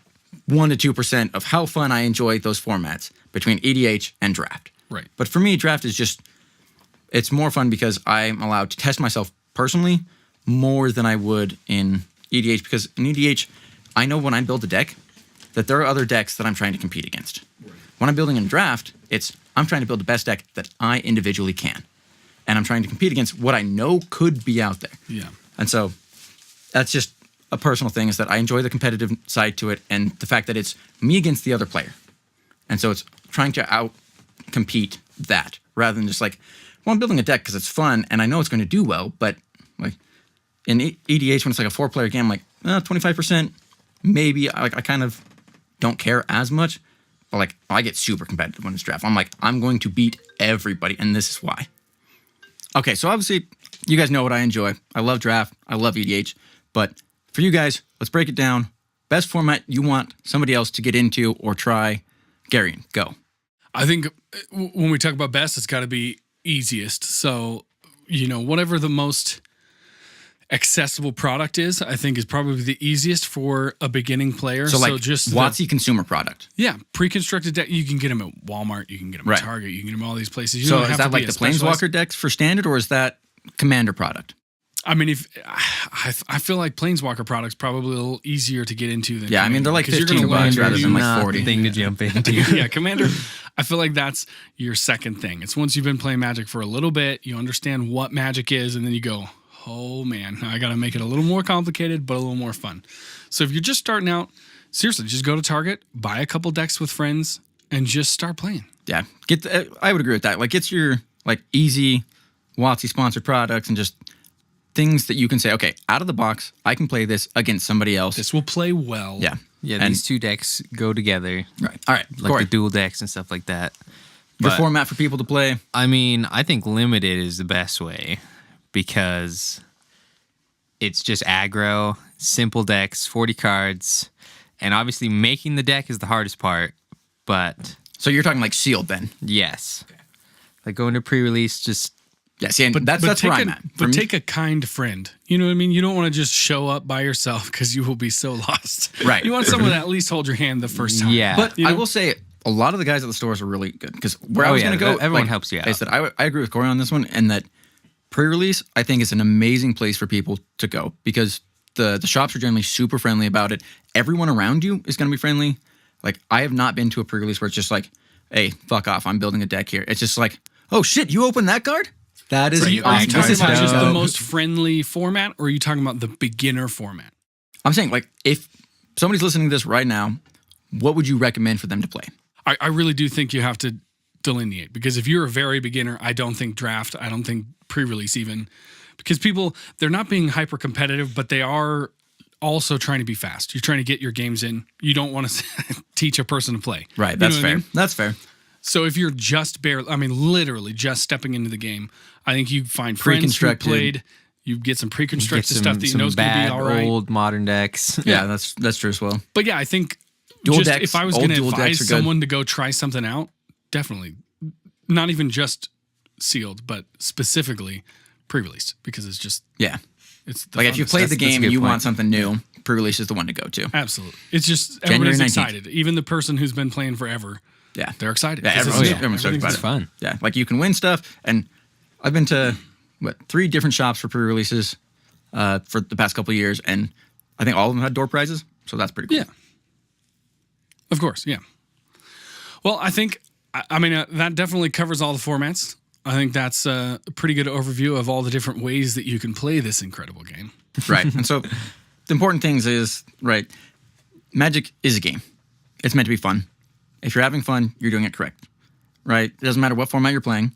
1 to 2% of how fun I enjoy those formats between EDH and draft. Right. But for me, draft is just, it's more fun because I'm allowed to test myself personally more than I would in EDH, because in EDH, I know when I build a deck that there are other decks that I'm trying to compete against. Right. When I'm building in draft, I'm trying to build the best deck that I individually can. And I'm trying to compete against what I know could be out there. Yeah. And so that's just a personal thing, is that I enjoy the competitive side to it and the fact that it's me against the other player. And so it's trying to out-compete that rather than just like, well, I'm building a deck because it's fun and I know it's going to do well, but like in EDH, when it's like a 4-player game, I'm like, 25%, maybe. I kind of don't care as much, but like I get super competitive when it's draft. I'm like, I'm going to beat everybody, and this is why. Okay, so obviously you guys know what I enjoy. I love draft. I love EDH. But for you guys, let's break it down. Best format you want somebody else to get into or try. Garion, go. I think when we talk about best, it's got to be easiest. So, whatever the most accessible product is, I think is probably the easiest for a beginning player. So just WotC consumer product. Yeah, pre-constructed deck. You can get them at Walmart. You can get them at Target. You can get them at all these places. So is that like the Planeswalker decks for standard, or is that Commander product? I mean, if I feel like Planeswalker products probably a little easier to get into than Commander. I mean, they're like $15 rather than like $40. Thing to jump into. Yeah, Commander. I feel like that's your second thing. It's once you've been playing Magic for a little bit, you understand what Magic is, and then you go, oh man, I got to make it a little more complicated, but a little more fun. So if you're just starting out, seriously, just go to Target, buy a couple decks with friends, and just start playing. Yeah, I would agree with that. Like, it's your like easy WotC sponsored products and just things that you can say, okay, out of the box, I can play this against somebody else. This will play well. Yeah. Yeah, these two decks go together. Right. All right. Like Corey, the dual decks and stuff like that. your format for people to play. I mean, I think limited is the best way because it's just aggro, simple decks, 40 cards, and obviously making the deck is the hardest part, but... So you're talking like sealed then? Yes. Okay. Like going to pre-release, just... Yeah, see, and that's where I'm at. But take a kind friend. You know what I mean? You don't want to just show up by yourself because you will be so lost. Right. You want someone to at least hold your hand the first time. Yeah. But I will say, a lot of the guys at the stores are really good, because where I was going to go... Everyone helps you out. I said, I agree with Corey on this one, and that pre-release, I think, is an amazing place for people to go, because the shops are generally super friendly about it. Everyone around you is going to be friendly. Like, I have not been to a pre-release where it's just like, hey, fuck off, I'm building a deck here. It's just like, oh shit, you opened that card? That is Are you awesome. talking about just the most friendly format, or are you talking about the beginner format? I'm saying, like, if somebody's listening to this right now, what would you recommend for them to play? I really do think you have to delineate, because if you're a very beginner, I don't think draft, I don't think pre-release even, because people, they're not being hyper competitive, but they are also trying to be fast. You're trying to get your games in. You don't want to teach a person to play. Right, that's fair. I mean? That's fair. So if you're just literally just stepping into the game, I think you find friends who played. You get some pre-constructed stuff that you know is going to be all right. Old modern decks. Yeah, that's true as well. But yeah, I think if I was going to advise someone to go try something out, definitely not even just sealed, but specifically pre-released, because it's just it's like if you played the game and you want something new, pre-release is the one to go to. Absolutely, it's just everybody's excited. Even the person who's been playing forever. Yeah, they're excited. Yeah, everyone's stoked about it. Fun. Yeah, like you can win stuff, and I've been to 3 different shops for pre-releases for the past couple of years, and I think all of them had door prizes, so that's pretty cool. Yeah, of course. Yeah. Well, I think that definitely covers all the formats. I think that's a pretty good overview of all the different ways that you can play this incredible game. Right. And so the important things is, right, Magic is a game. It's meant to be fun. If you're having fun, you're doing it correct. Right? It doesn't matter what format you're playing.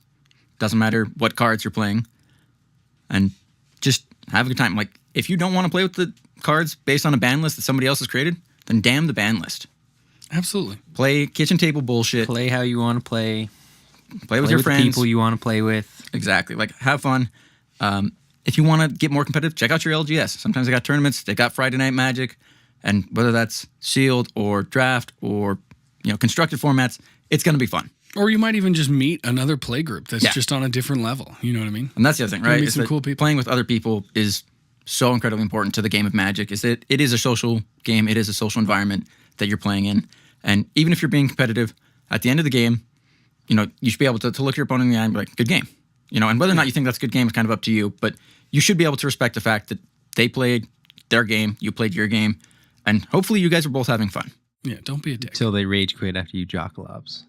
Doesn't matter what cards you're playing. And just have a good time. Like, if you don't want to play with the cards based on a ban list that somebody else has created, then damn the ban list. Absolutely. Play kitchen table bullshit. Play how you want to play. Play with your friends. The people you want to play with. Exactly. Like, have fun. If you want to get more competitive, check out your LGS. Sometimes they got tournaments. They got Friday Night Magic. And whether that's sealed or draft or, constructed formats, it's going to be fun. Or you might even just meet another play group that's just on a different level. You know what I mean? And that's the other thing, right? Meet some cool people. Playing with other people is so incredibly important to the game of Magic. Is that it is a social game. It is a social environment that you're playing in. And even if you're being competitive, at the end of the game, you should be able to look your opponent in the eye and be like, good game. And whether or not you think that's a good game is kind of up to you. But you should be able to respect the fact that they played their game, you played your game, and hopefully you guys are both having fun. Yeah, don't be a dick. Until they rage quit after you jockalobs.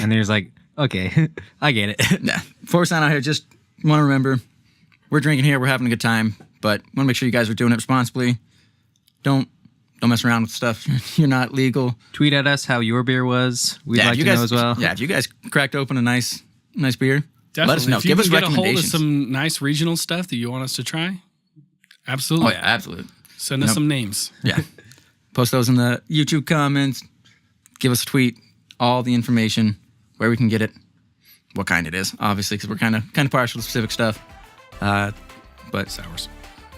And there's like, okay, I get it. Yeah. Before we sign out here, just want to remember, we're drinking here, we're having a good time, but want to make sure you guys are doing it responsibly. Don't mess around with stuff. You're not legal. Tweet at us how your beer was. We'd like to know as well. Yeah, if you guys cracked open a nice beer, definitely. let us know. If you Give us can get a hold of recommendations. some nice regional stuff that you want us to try, absolutely. Oh, yeah, absolutely. Send us some names. Yeah. Post those in the YouTube comments. Give us a tweet. All the information, where we can get it, what kind it is, obviously, because we're kind of partial to specific stuff. But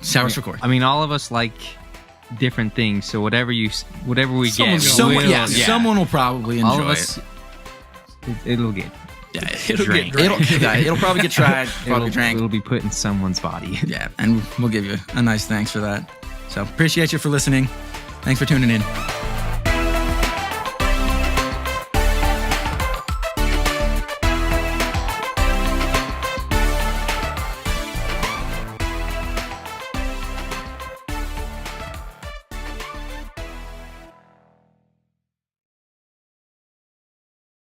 Sours for Corey. I mean, all of us like different things, so whatever we get, someone will probably enjoy all of us, it'll get. Yeah, It'll probably get tried, probably drank. It'll be put in someone's body. Yeah, and we'll give you a nice thanks for that. So appreciate you for listening. Thanks for tuning in.